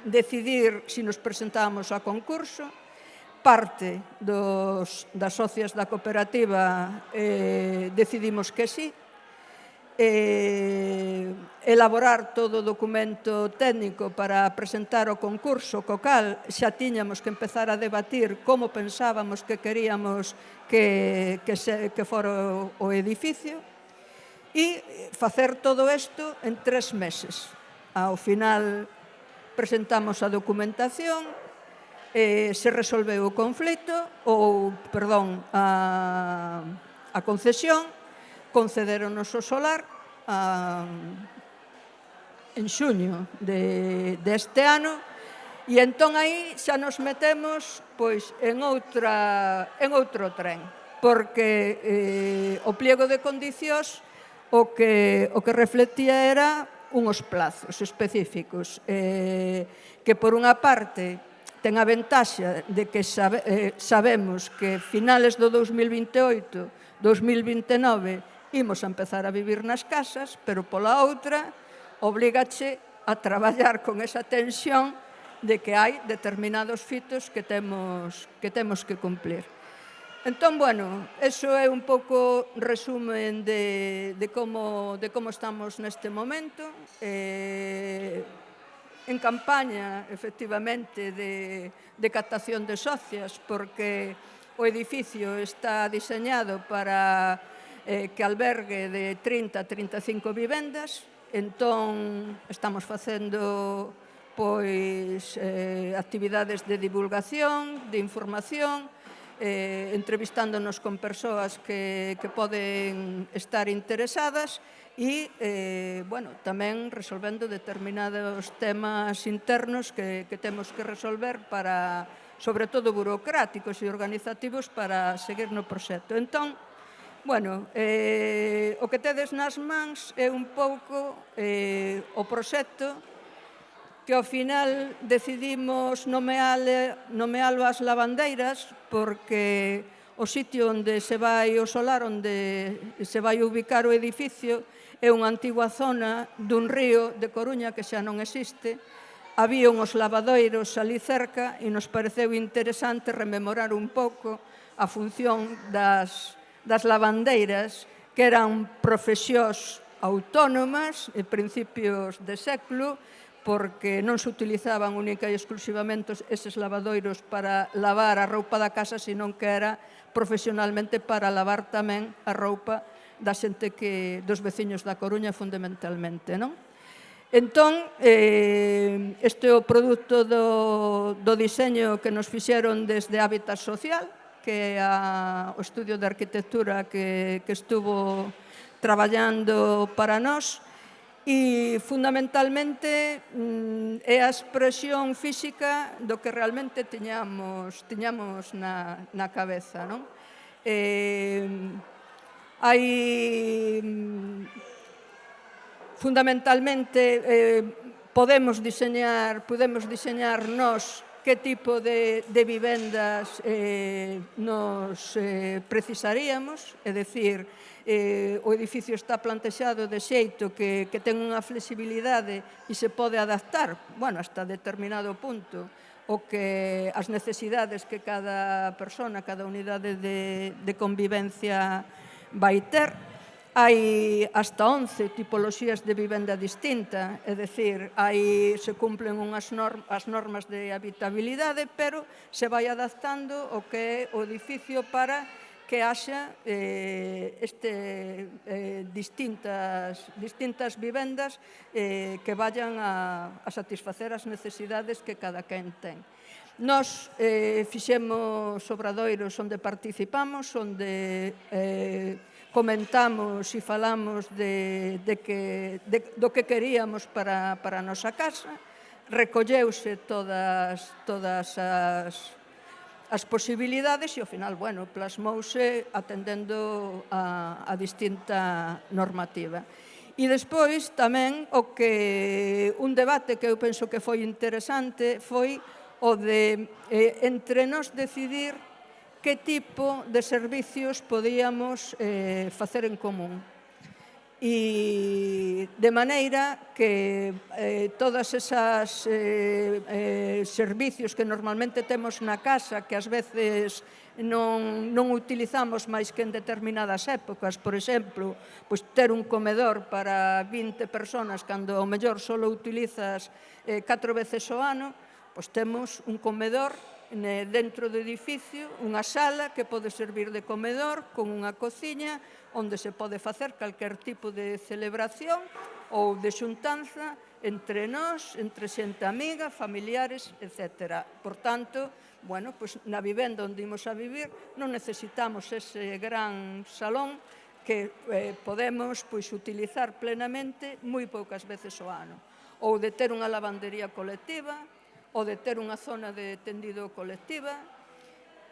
Speaker 6: decidir se nos presentábamos a concurso. Parte das socias da cooperativa decidimos que sí. Elaborar todo o documento técnico para presentar o concurso, co cal xa tiñamos que empezar a debatir como pensábamos que queríamos que fora o edificio e facer todo isto en 3 meses. Ao final presentamos a documentación, se resolveu o conflito, a concesión, concederonos o solar en xuño deste ano, e entón aí xa nos metemos en outro tren, porque o pliego de condicións o que reflectía era unhos plazos específicos, que por unha parte ten a ventaxa de que sabemos que finales do 2028, 2029, imos a empezar a vivir nas casas, pero pola outra, obligache a traballar con esa tensión de que hai determinados fitos que temos que cumplir. Entón, eso é un pouco resumen de como estamos neste momento. En campaña, efectivamente, de captación de socias, porque o edificio está diseñado para que albergue de 30 a 35 vivendas, entón estamos facendo actividades de divulgación, de información, entrevistándonos con persoas que poden estar interesadas e, tamén resolvendo determinados temas internos que temos que resolver para, sobre todo burocráticos e organizativos, para seguir no proxecto. Entón, o que tedes nas mans é un pouco o proxecto que ao final decidimos nomealo as lavandeiras, porque o sitio onde se vai o solar, onde se vai ubicar o edificio, é unha antigua zona dun río de Coruña que xa non existe. Había unhos lavadoiros ali cerca e nos pareceu interesante rememorar un pouco a función das lavandeiras, que eran profesións autónomas en principios de século, porque non se utilizaban única e exclusivamente eses lavadoiros para lavar a roupa da casa, senón que era profesionalmente para lavar tamén a roupa da xente dos veciños da Coruña, fundamentalmente, non? Entón, este é o produto do diseño que nos fixeron desde Hábitat Social, que é o estudio de arquitectura que estuvo traballando para nós, e fundamentalmente é a expresión física do que realmente tiñamos na cabeza, non? Fundamentalmente podemos diseñar nós que tipo de vivendas nos precisaríamos, é dicir, o edificio está plantexado de xeito que ten unha flexibilidade e se pode adaptar, hasta determinado punto, as necesidades que cada persona, cada unidade de convivencia vai ter. Hai hasta 11 tipoloxías de vivenda distinta, é dicir, se cumplen as normas de habitabilidade, pero se vai adaptando o que é o edificio para que haxa distintas vivendas que vayan a satisfacer as necesidades que cada quen ten. Nós fixemos obradoiros onde participamos, onde comentamos e falamos do que queríamos para a nosa casa, recolleuse todas as posibilidades e, ao final, bueno, plasmouse atendendo a distinta normativa. E despois tamén un debate que eu penso que foi interesante foi o de entre nós decidir que tipo de servicios podíamos facer en común. E de maneira que todas esas servicios que normalmente temos na casa, que ás veces non utilizamos máis que en determinadas épocas, por exemplo, pois ter un comedor para 20 personas cando ao mellor só utilizas 4 veces ao ano, pois temos un comedor dentro do edificio, unha sala que pode servir de comedor con unha cociña onde se pode facer calquer tipo de celebración ou de xuntanza entre nós, entre xente amiga, familiares, etc. Por tanto, bueno, pois na vivenda onde imos a vivir non necesitamos ese gran salón que podemos pois utilizar plenamente moi poucas veces ao ano. Ou de ter unha lavandería colectiva, ou de ter unha zona de tendido colectiva,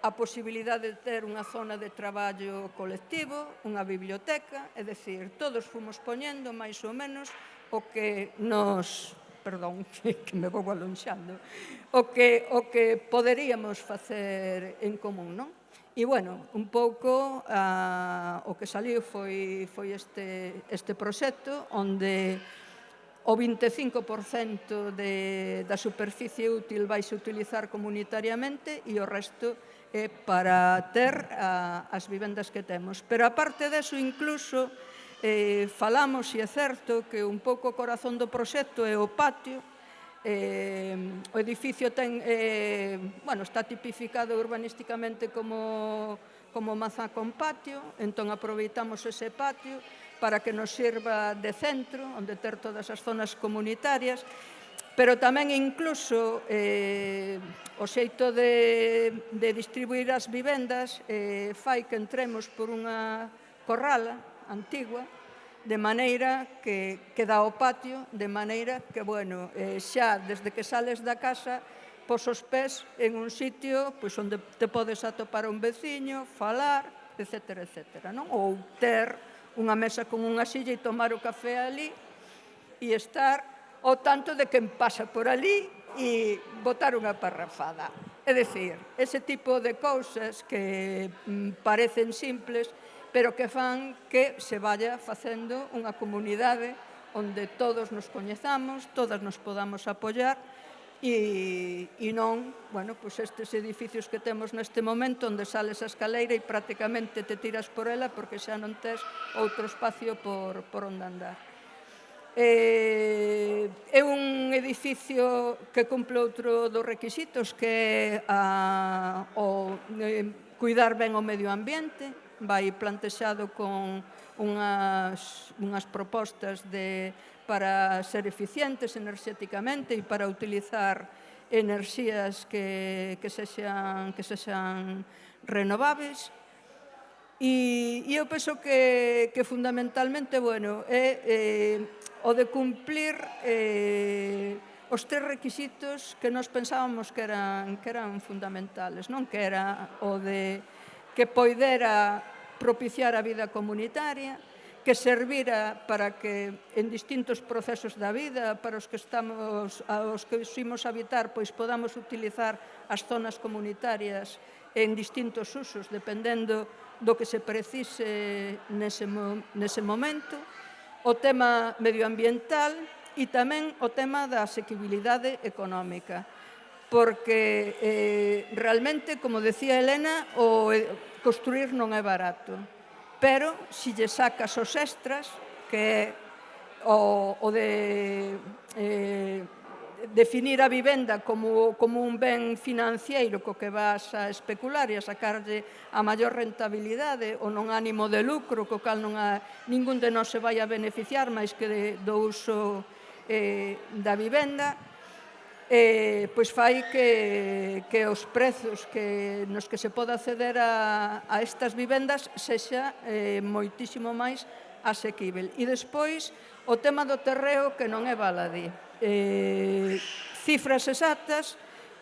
Speaker 6: a posibilidade de ter unha zona de traballo colectivo, unha biblioteca, é dicir, todos fomos poñendo máis ou menos o que nos, perdón, que me vou alonxando, o que poderíamos facer en común, non? E, bueno, un pouco o que saliu foi este proxecto onde o 25% da superficie útil vais utilizar comunitariamente e o resto é para ter as vivendas que temos. Pero, aparte deso, incluso, falamos, e é certo, que un pouco o corazón do proxecto é o patio. O edificio está tipificado urbanísticamente como mazá con patio, entón aproveitamos ese patio para que nos sirva de centro, onde ter todas as zonas comunitarias, pero tamén incluso o xeito de distribuir as vivendas fai que entremos por unha corrala antigua, de maneira que dá ao patio, de maneira que, bueno, xa desde que sales da casa, pos os pés en un sitio onde te podes atopar un veciño, falar, etc. non? Ou ter unha mesa con unha silla e tomar o café ali e estar ao tanto de quen pasa por ali e botar unha parrafada. É dicir, ese tipo de cousas que parecen simples, pero que fan que se vaya facendo unha comunidade onde todos nos coñezamos, todas nos podamos apoiar e non, bueno, pois estes edificios que temos neste momento onde sales a escaleira e prácticamente te tiras por ela porque xa non tes outro espacio por onde andar. É un edificio que cumple outro dos requisitos, que é cuidar ben o medio ambiente. Vai plantexado con unhas propostas para ser eficientes enerxéticamente e para utilizar enerxías que sexan renovables. E eu penso que fundamentalmente, bueno, é o de cumplir os 3 requisitos que nós pensábamos que eran fundamentales, non? Que era o de que poidera propiciar a vida comunitaria, que servira para que en distintos procesos da vida, para os que imos habitar, pois podamos utilizar as zonas comunitarias en distintos usos, dependendo do que se precise nese momento, o tema medioambiental e tamén o tema da asequibilidade económica, porque realmente, como decía Elena, construir non é barato, pero se lle sacas os extras, que é o de definir a vivenda como un ben financiero co que vas a especular e a sacarlle a maior rentabilidade ou non ánimo de lucro, co cal ningún de nós se vai a beneficiar máis que do uso da vivenda, pois fai que os prezos nos que se pode acceder a estas vivendas sexa moitísimo máis asequível. E despois, o tema do terreo, que non é baladí. Cifras exactas,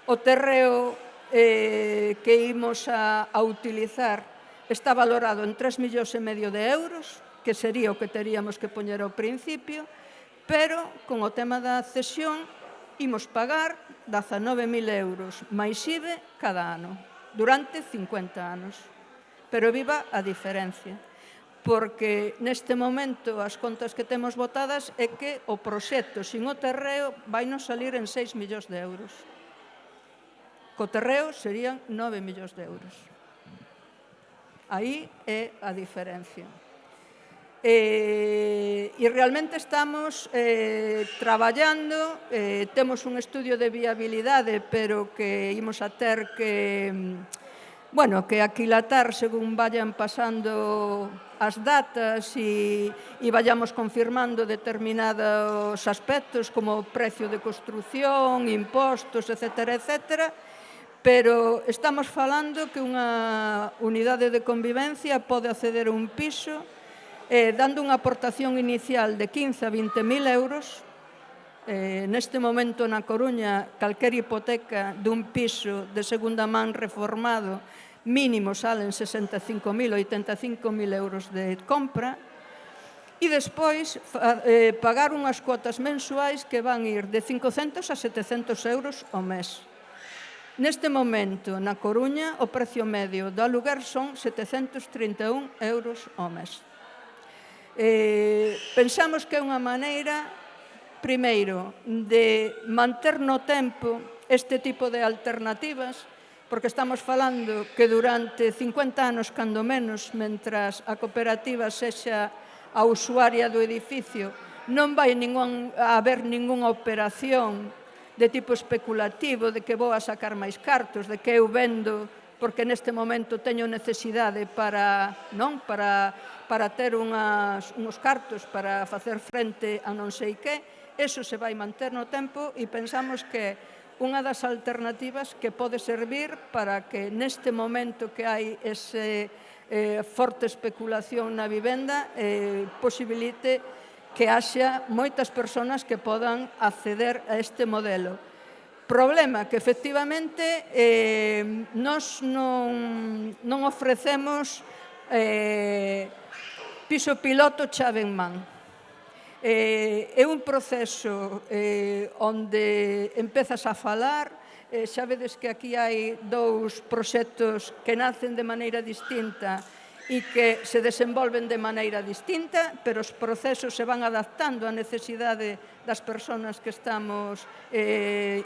Speaker 6: o terreo que imos a utilizar está valorado en 3,5 millóns de euros, que sería o que teríamos que poñer ao principio, pero con o tema da cesión imos pagar 19.000 euros máis IBE cada ano, durante 50 anos. Pero viva a diferencia, porque neste momento as contas que temos votadas é que o proxecto sin o terreo vai nos salir en 6 millóns de euros. Co terreo serían 9 millóns de euros. Aí é a diferencia. E realmente estamos traballando, temos un estudio de viabilidade, pero que imos a ter que aquilatar según vayan pasando as datas e vayamos confirmando determinados aspectos como precio de construción, impostos, etcétera, etcétera, pero estamos falando que unha unidade de convivencia pode acceder a un piso dando unha aportación inicial de 15 a 20.000 euros. Neste momento na Coruña, calquer hipoteca dun piso de segunda man reformado mínimo salen 65.000 ou 85.000 euros de compra e despois pagar unhas cuotas mensuais que van ir de 500 a 700 euros ao mes. Neste momento, na Coruña, o precio medio do aluguer son 731 euros ao mes. Pensamos que é unha maneira, primeiro, de manter no tempo este tipo de alternativas, porque estamos falando que durante 50 anos, cando menos, mentras a cooperativa sexa a usuaria do edificio, non vai haber ningunha operación de tipo especulativo, de que vou a sacar máis cartos, de que eu vendo porque neste momento teño necesidade para ter uns cartos para facer frente a non sei que, eso se vai manter no tempo e pensamos que unha das alternativas que pode servir para que neste momento que hai ese forte especulación na vivenda posibilite que haxa moitas persoas que podan acceder a este modelo. Problema que, efectivamente, nós non ofrecemos piso piloto chave en man. É un proceso onde empezas a falar, xa vedes que aquí hai dous proxectos que nacen de maneira distinta e que se desenvolven de maneira distinta, pero os procesos se van adaptando á necesidade das persoas que estamos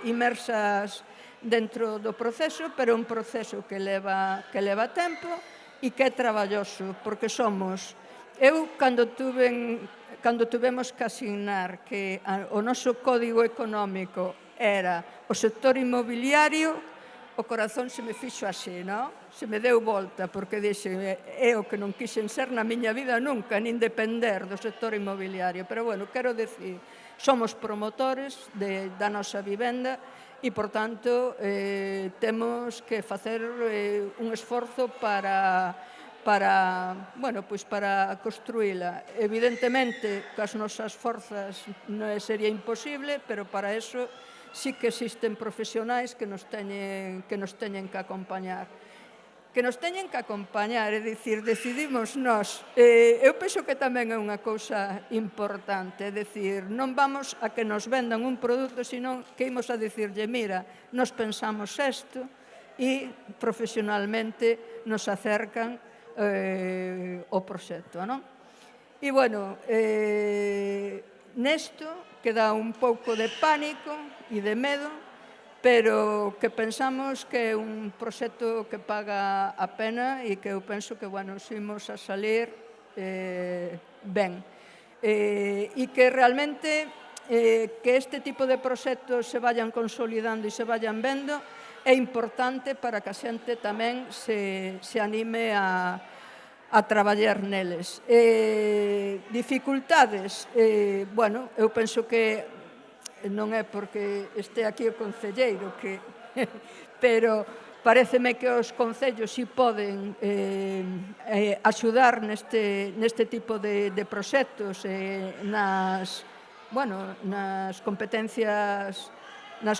Speaker 6: inmersas dentro do proceso, pero é un proceso que leva tempo e que é traballoso, porque somos... Eu, cando tuvemos que asignar que o noso código económico era o sector inmobiliario, o corazón se me fixo así, non? Se me deu volta, porque dixe, é o que non quixen ser na miña vida nunca, nin depender do sector inmobiliario. Pero, bueno, quero decir, somos promotores da nosa vivenda e, por tanto, temos que facer un esforzo para construíla. Evidentemente, cas nosas forzas sería imposible, pero para eso sí que existen profesionais que nos teñen que acompañar. Que nos teñen que acompañar, é dicir, decidimos nós. Eu penso que tamén é unha cousa importante, é dicir, non vamos a que nos vendan un produto, senón que imos a dicirlle, mira, nos pensamos isto e profesionalmente nos acercan o proxecto, non? E, bueno, nesto queda un pouco de pánico e de medo, pero que pensamos que é un proxecto que paga a pena e que eu penso que, bueno, imos a salir ben. E que realmente que este tipo de proxectos se vayan consolidando e se vayan vendo é importante para que a xente tamén se anime a traballar neles. Dificultades, bueno, eu penso que non é porque este aquí o concelleiro, pero pareceme que os concellos si poden axudar neste tipo de proxectos nas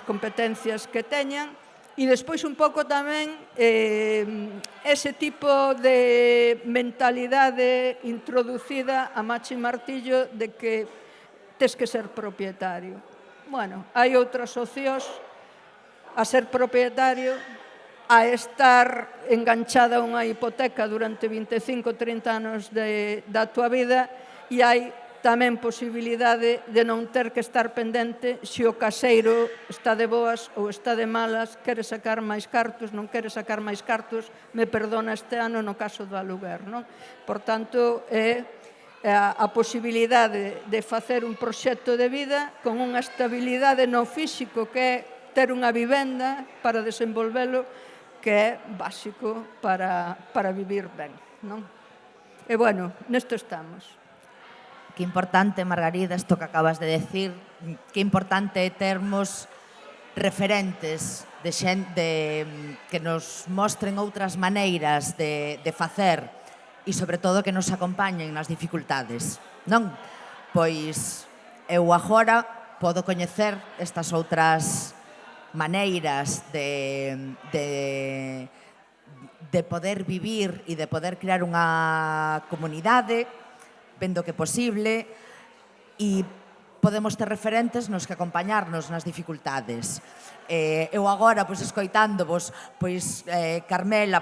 Speaker 6: competencias que teñan, E despois un pouco tamén ese tipo de mentalidade introducida a macho e martillo de que tes que ser propietario. Bueno, hai outras opcións a ser propietario, a estar enganchada a unha hipoteca durante 25, 30 anos da tua vida, e hai tamén posibilidade de non ter que estar pendente se o caseiro está de boas ou está de malas, quere sacar máis cartos, non quere sacar máis cartos, me perdona este ano no caso do aluguer, non? Por tanto, é a posibilidade de facer un proxecto de vida con unha estabilidade no físico, que é ter unha vivenda para desenvolvelo, que é básico para vivir ben, non? E, bueno, nesto estamos.
Speaker 1: Que importante, Margarida, isto que acabas de decir, que importante é termos referentes de xente que nos mostren outras maneiras de facer e, sobre todo, que nos acompañen nas dificultades, non? Pois eu agora podo coñecer estas outras maneiras de poder vivir e de poder crear unha comunidade vendo que é posible, e podemos ter referentes nos que acompañarnos nas dificultades. Eu agora, escoitándovos, Carmela,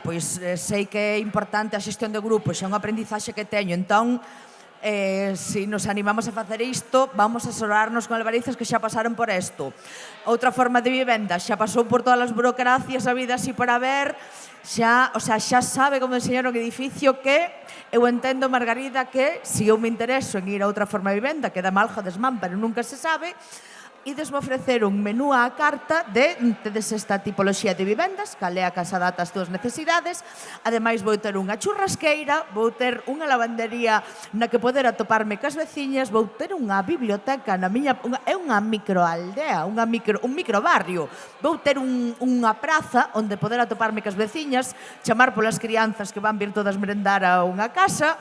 Speaker 1: sei que é importante a xestión de grupos, é unha aprendizaxe que teño, entón, se nos animamos a facer isto, vamos a asesorarnos con albarices que xa pasaron por isto. Outra forma de vivenda, xa pasou por todas as burocracias, a vida así por haber, xa sabe como enseñar un edificio, que eu entendo, Margarida, que se eu me intereso en ir a outra forma de vivenda, que dá mal desmán, pero nunca se sabe, ides-me ofrecer un menú á carta de tedes esta tipoloxía de vivendas, cal é a casa data as túas necesidades. Ademais, vou ter unha churrasqueira, vou ter unha lavandería na que poder atoparme cas veciñas, vou ter unha biblioteca na miña... É unha microaldea, un microbarrio. Vou ter unha praza onde poder atoparme cas veciñas, chamar polas crianzas que van vir todas merendar a unha casa,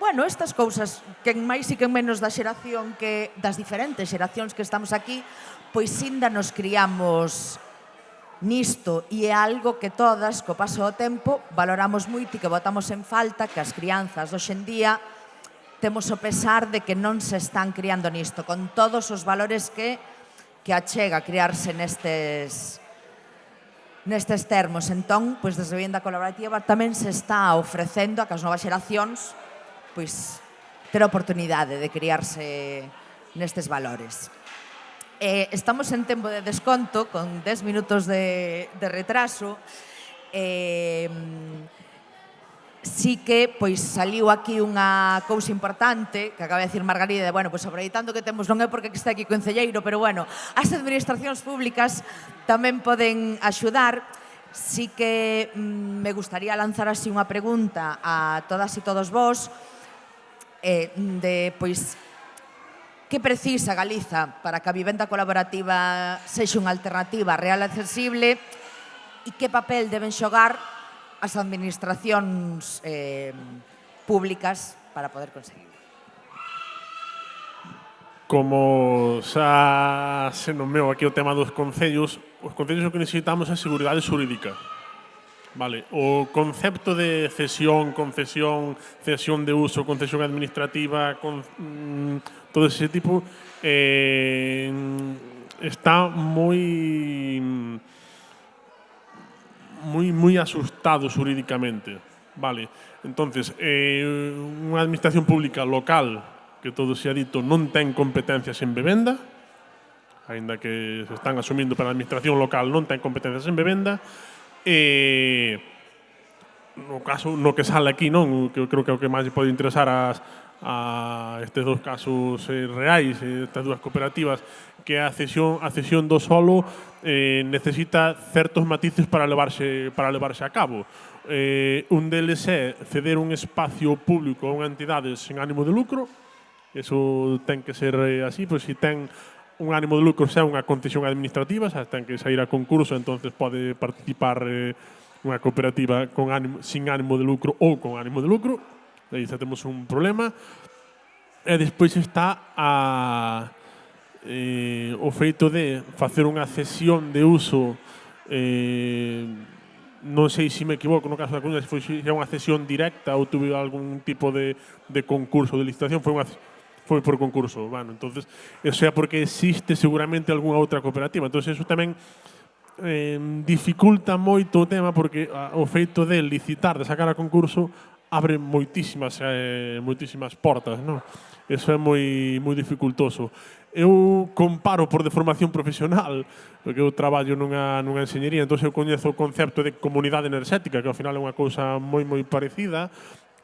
Speaker 1: bueno, estas cousas que en máis e que en menos da xeración, que das diferentes xeracións que estamos aquí, pois ainda nos criamos nisto, e é algo que todas, co paso do tempo, valoramos moito e que botamos en falta, que as crianzas hoxe en día temos o pesar de que non se están criando nisto, con todos os valores que achega criarse nestes termos. Entón, desde a vivenda colaborativa tamén se está ofrecendo a que as novas xeracións ter a oportunidade de criarse nestes valores. Estamos en tempo de desconto, con 10 minutos de retraso. Sí que saliu aquí unha cousa importante que acaba de decir Margarida, de, bueno, aproveitando que temos, non é porque está aquí o concelleiro, pero, bueno, as administracións públicas tamén poden axudar. Sí que me gustaría lanzar así unha pregunta a todas e todos vós, de, que precisa Galiza para que a vivenda colaborativa sexa unha alternativa real e accesible, e que papel deben xogar as administracións públicas para poder conseguirlo?
Speaker 2: Como xa se nomeou aquí o tema dos concellos, os concellos o que necesitamos é seguridade xurídica. Vale, o concepto de cesión, concesión, cesión de uso, concesión administrativa, todo ese tipo, está moi asustado xurídicamente. Vale, entonces, unha administración pública local, que todo se ha dito, non ten competencias en vivenda, aínda que se están asumindo para a administración local, non ten competencias en vivenda. No caso, no que sale aquí, non, que eu creo que é o que máis pode interesar a estes dos casos reais, estas dúas cooperativas, que a cesión do solo necesita certos matices para levarse a cabo. Un deles é ceder un espacio público a unha entidade sen ánimo de lucro. Eso ten que ser así, pois se ten un ánimo de lucro, xa unha concesión administrativa, xa ten que sair a concurso, entonces pode participar unha cooperativa sin ánimo de lucro ou con ánimo de lucro. Aí xa temos un problema. E despois está o feito de facer unha cesión de uso, non sei se me equivoco, no caso da Coruña, se foi unha cesión directa ou tuve algún tipo de concurso, de licitación, foi por concurso. Bueno, entonces, eso é porque existe seguramente algunha outra cooperativa. Entonces, eso tamén dificulta moito o tema, porque o feito de licitar, de sacar a concurso, abre moitísimas portas, non? Eso é moi dificultoso. Eu comparo por de formación profesional, porque eu traballo nunha enxeñería, entón eu coñezo o concepto de comunidade enerxética, que ao final é unha cousa moi parecida.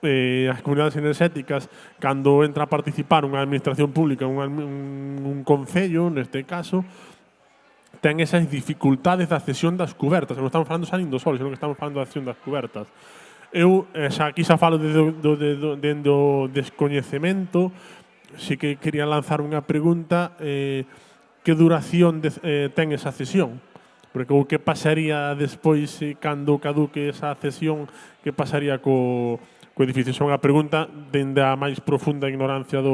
Speaker 2: As comunidades enerxéticas, cando entra a participar unha administración pública, un concello, neste caso, ten esas dificultades da cesión das cubertas. Non estamos falando xa nin do sol, senón que estamos falando da cesión das cubertas. Eu aquí xa falo do descoñecemento. Si que quería lanzar unha pregunta, que duración ten esa cesión? Porque o que pasaría despois cando caduque esa cesión, que pasaría co edificio? Esa é unha pregunta dende a máis profunda ignorancia da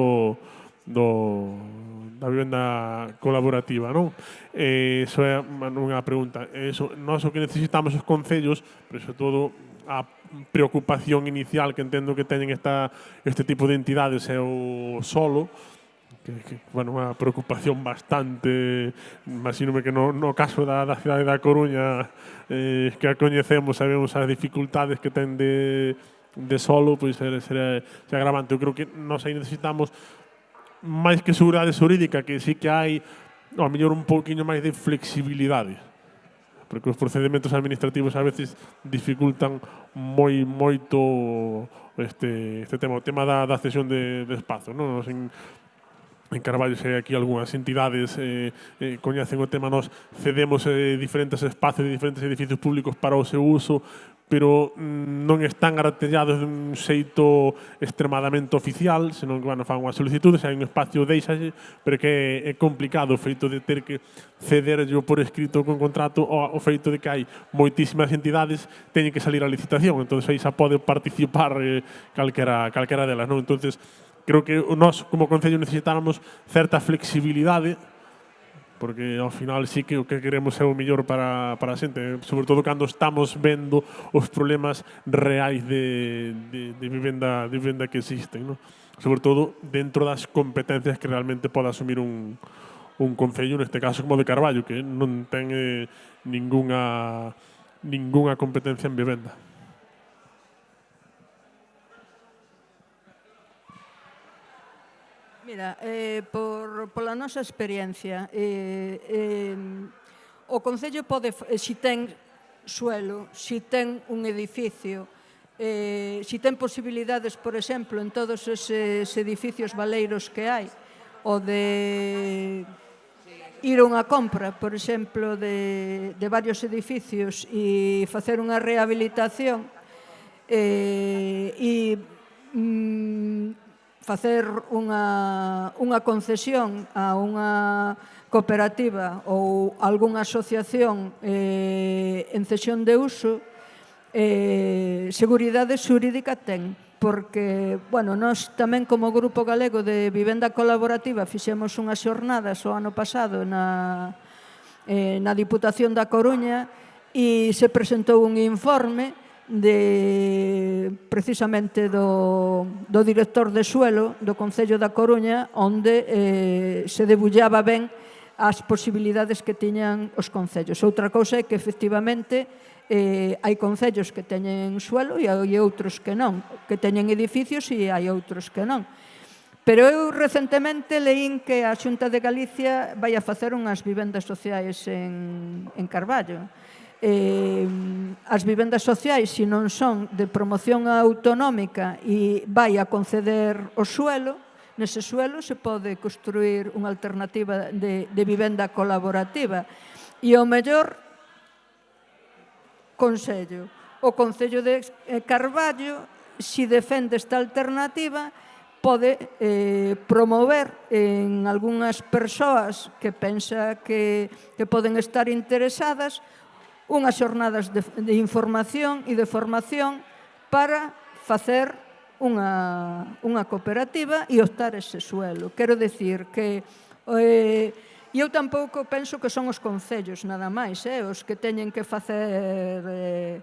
Speaker 2: vivenda colaborativa, non? Iso é unha pregunta. Nós o que necesitamos os concellos, pero sobre todo a preocupación inicial que entendo que teñen este tipo de entidades é o solo, que bueno, unha preocupación bastante, imagínome que no caso da cidade da Coruña, que a coñecemos, sabemos as dificultades que ten de solo, pois será agravante. Eu creo que nós aí necesitamos máis que seguridade xurídica, que sí que hai, ao mellor, un pouquiño máis de flexibilidade, porque os procedimentos administrativos a veces dificultan moito este tema, o tema da cesión de espazo, non? En Carballo, se hai aquí algunhas entidades coñecen o tema, nos cedemos diferentes espacios de diferentes edificios públicos para o seu uso, pero non están artellados dun xeito extremadamente oficial, senón que fan unha solicitud, se hai un espacio deixaxe, pero que é complicado o feito de ter que cederlo por escrito con contrato, o feito de que hai moitísimas entidades, teñen que salir a licitación, entón aí xa pode participar calquera delas, non? Entón, creo que nós, como Concello, necesitáramos certa flexibilidade, porque ao final sí que o que queremos é o mellor para a xente, sobre todo cando estamos vendo os problemas reais de vivenda que existen, non? Sobre todo dentro das competencias que realmente pode asumir un concello, neste caso como de Carballo, que non ten ningunha competencia en vivenda.
Speaker 6: Mira, pola nosa experiencia, o Concello pode, se ten suelo, se ten un edificio, se ten posibilidades, por exemplo, en todos eses edificios baleiros que hai, o de ir a unha compra, por exemplo, de varios edificios e facer unha rehabilitación e facer unha concesión a unha cooperativa ou algunha asociación en cesión de uso, seguridade xurídica ten, porque, bueno, nós tamén como Grupo Galego de Vivenda Colaborativa fixemos unhas xornadas o ano pasado na Diputación da Coruña e se presentou un informe precisamente do director de suelo do Concello da Coruña, onde se debullaba ben as posibilidades que tiñan os concellos. Outra cousa é que, efectivamente, hai concellos que teñen suelo e hai outros que non, que teñen edificios e hai outros que non. Pero eu recentemente leín que a Xunta de Galicia vai a facer unhas vivendas sociais en Carballo. As vivendas sociais, se non son de promoción autonómica e vai a conceder o suelo, nese suelo se pode construir unha alternativa de vivenda colaborativa. E o mellor consello, o Concello de Carballo, se defende esta alternativa, pode promover en algunhas persoas que pensa que poden estar interesadas unhas xornadas de información e de formación para facer unha cooperativa e optar ese suelo. Quero decir que E eu tampouco penso que son os concellos nada máis, os que teñen que facer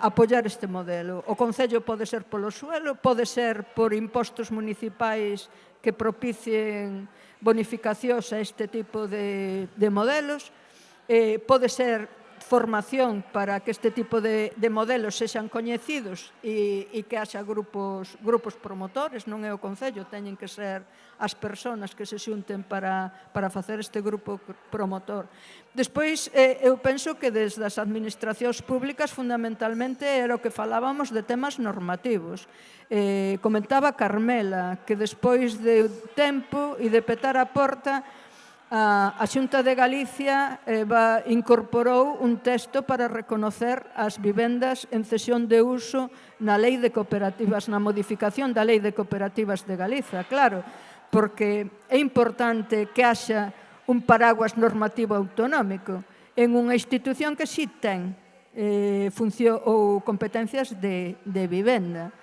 Speaker 6: apoiar este modelo. O Concello pode ser polo suelo, pode ser por impostos municipais que propicien bonificacións a este tipo de modelos, pode ser formación para que este tipo de modelos sexan coñecidos e que haxa grupos promotores, non é o Concello, teñen que ser as persoas que se xunten para facer este grupo promotor. Despois, eu penso que desde as administracións públicas fundamentalmente era o que falábamos de temas normativos. Comentaba Carmela que despois de tempo e de petar a porta, a Xunta de Galicia incorporou un texto para reconocer as vivendas en cesión de uso na Lei de Cooperativas, na modificación da Lei de Cooperativas de Galiza, claro, porque é importante que haxa un paraguas normativo autonómico en unha institución que si ten función ou competencias de vivenda.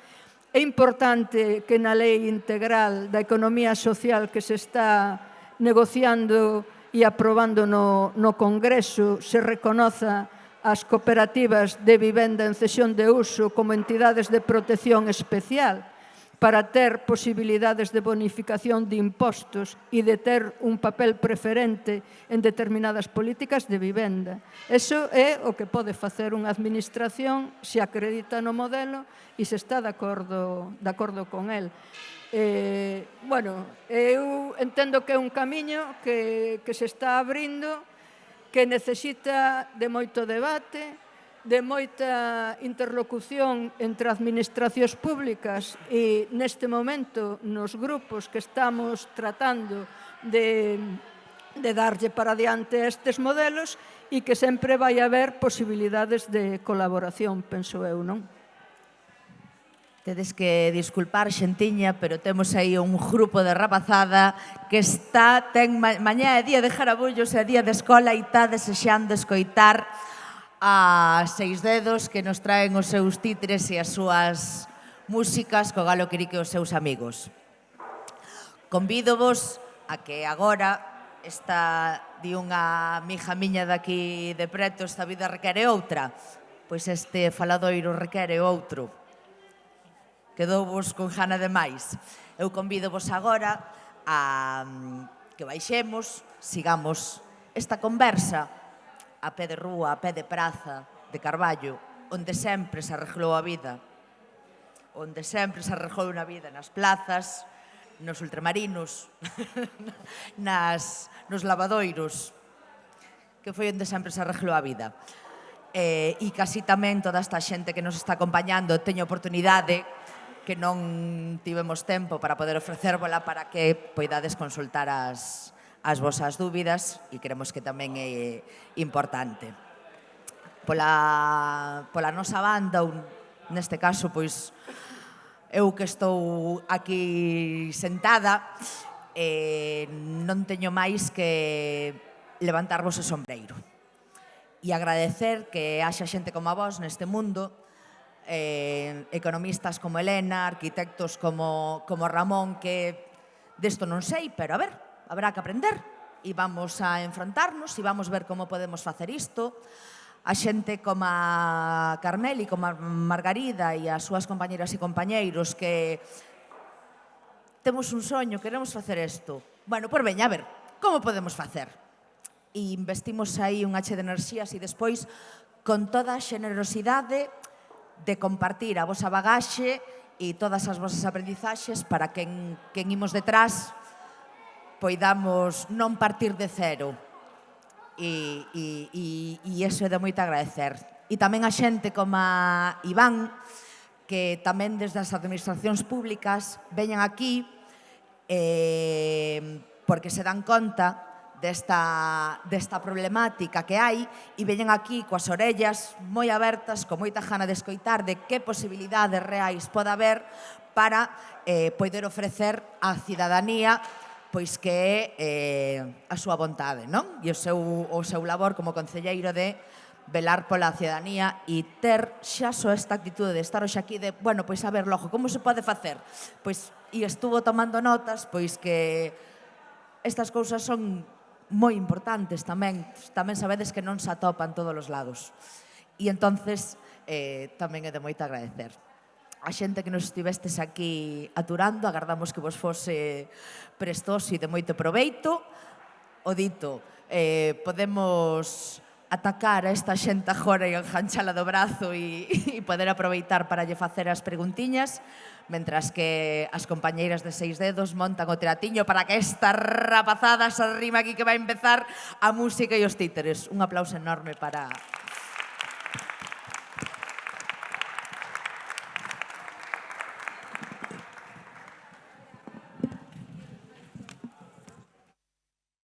Speaker 6: É importante que na Lei Integral da Economía Social que se está negociando e aprobando no Congreso se reconoza as cooperativas de vivenda en cesión de uso como entidades de protección especial para ter posibilidades de bonificación de impostos e de ter un papel preferente en determinadas políticas de vivenda. Eso é o que pode facer unha administración se acredita no modelo e se está de acordo con el. Eu entendo que é un camiño que se está abrindo, que necesita de moito debate, de moita interlocución entre administracións públicas e neste momento nos grupos que estamos tratando de darlle para diante estes modelos e que sempre vai haber posibilidades de colaboración, penso eu, non?
Speaker 1: Tedes que disculpar, xentiña, pero temos aí un grupo de rapazada que ten mañá é día de jarabullos, é día de escola e está desexando escoitar a Seis Dedos que nos traen os seus títeres e as súas músicas co Galo Quirique e os seus amigos. Convídovos a que agora di unha amiga miña daqui de preto, esta vida requere outra, pois este faladoiro requere outro. Quedouvos con gana de máis. Eu convídovos agora a que baixemos, sigamos esta conversa a pé de rúa, a pé de praza de Carballo, onde sempre se arreglou a vida, onde sempre se arreglou unha vida nas plazas, nos ultramarinos, nos lavadoiros, que foi onde sempre se arreglou a vida. E casi tamén toda esta xente que nos está acompañando teño oportunidade que non tivemos tempo para poder ofrecervola para que poidades consultar as vosas dúbidas e creemos que tamén é importante. Pola nosa banda, neste caso, pois, eu que estou aquí sentada, non teño máis que levantarvos o sombreiro e agradecer que haxa xente como a vos neste mundo, economistas como Elena, arquitectos como Ramón, que desto non sei, pero a ver, habrá que aprender e vamos a enfrontarnos e vamos ver como podemos facer isto. A xente como a Carmel e como a Margarida e as súas compañeras e compañeiros que temos un soño, queremos facer isto. Bueno, pois veña, a ver, como podemos facer? E investimos aí un hache de enerxías e despois, con toda a xenerosidade de compartir a vosa bagaxe e todas as vosas aprendizaxes para que quen imos detrás poidamos non partir de cero. E iso é de moito agradecer. E tamén a xente como a Iván, que tamén desde as administracións públicas veñan aquí porque se dan conta desta problemática que hai e veñen aquí coas orellas moi abertas, con moita gana de escoitar de que posibilidades reais pode haber para poder ofrecer á cidadanía pois que é a súa vontade, non? E o seu labor como concelleiro de velar pola cidadanía e ter xa só esta actitude de estar hoxe aquí de, bueno, pois a ver, logo, como se pode facer? Pois, e estuvo tomando notas, pois que estas cousas son moi importantes tamén. Tamén sabedes que non se atopan todos os lados. E entonces tamén é de moito agradecer. A xente que nos estivestes aquí aturando, agardamos que vos fose prestoso e de moito proveito. O dito, podemos atacar a esta xente agora e enganchala do brazo e poder aproveitar para lle facer as preguntiñas, mentras que as compañeiras de Seis Dedos montan o teatiño para que esta rapazada se arrima aquí que vai empezar a música e os títeres. Un aplauso enorme para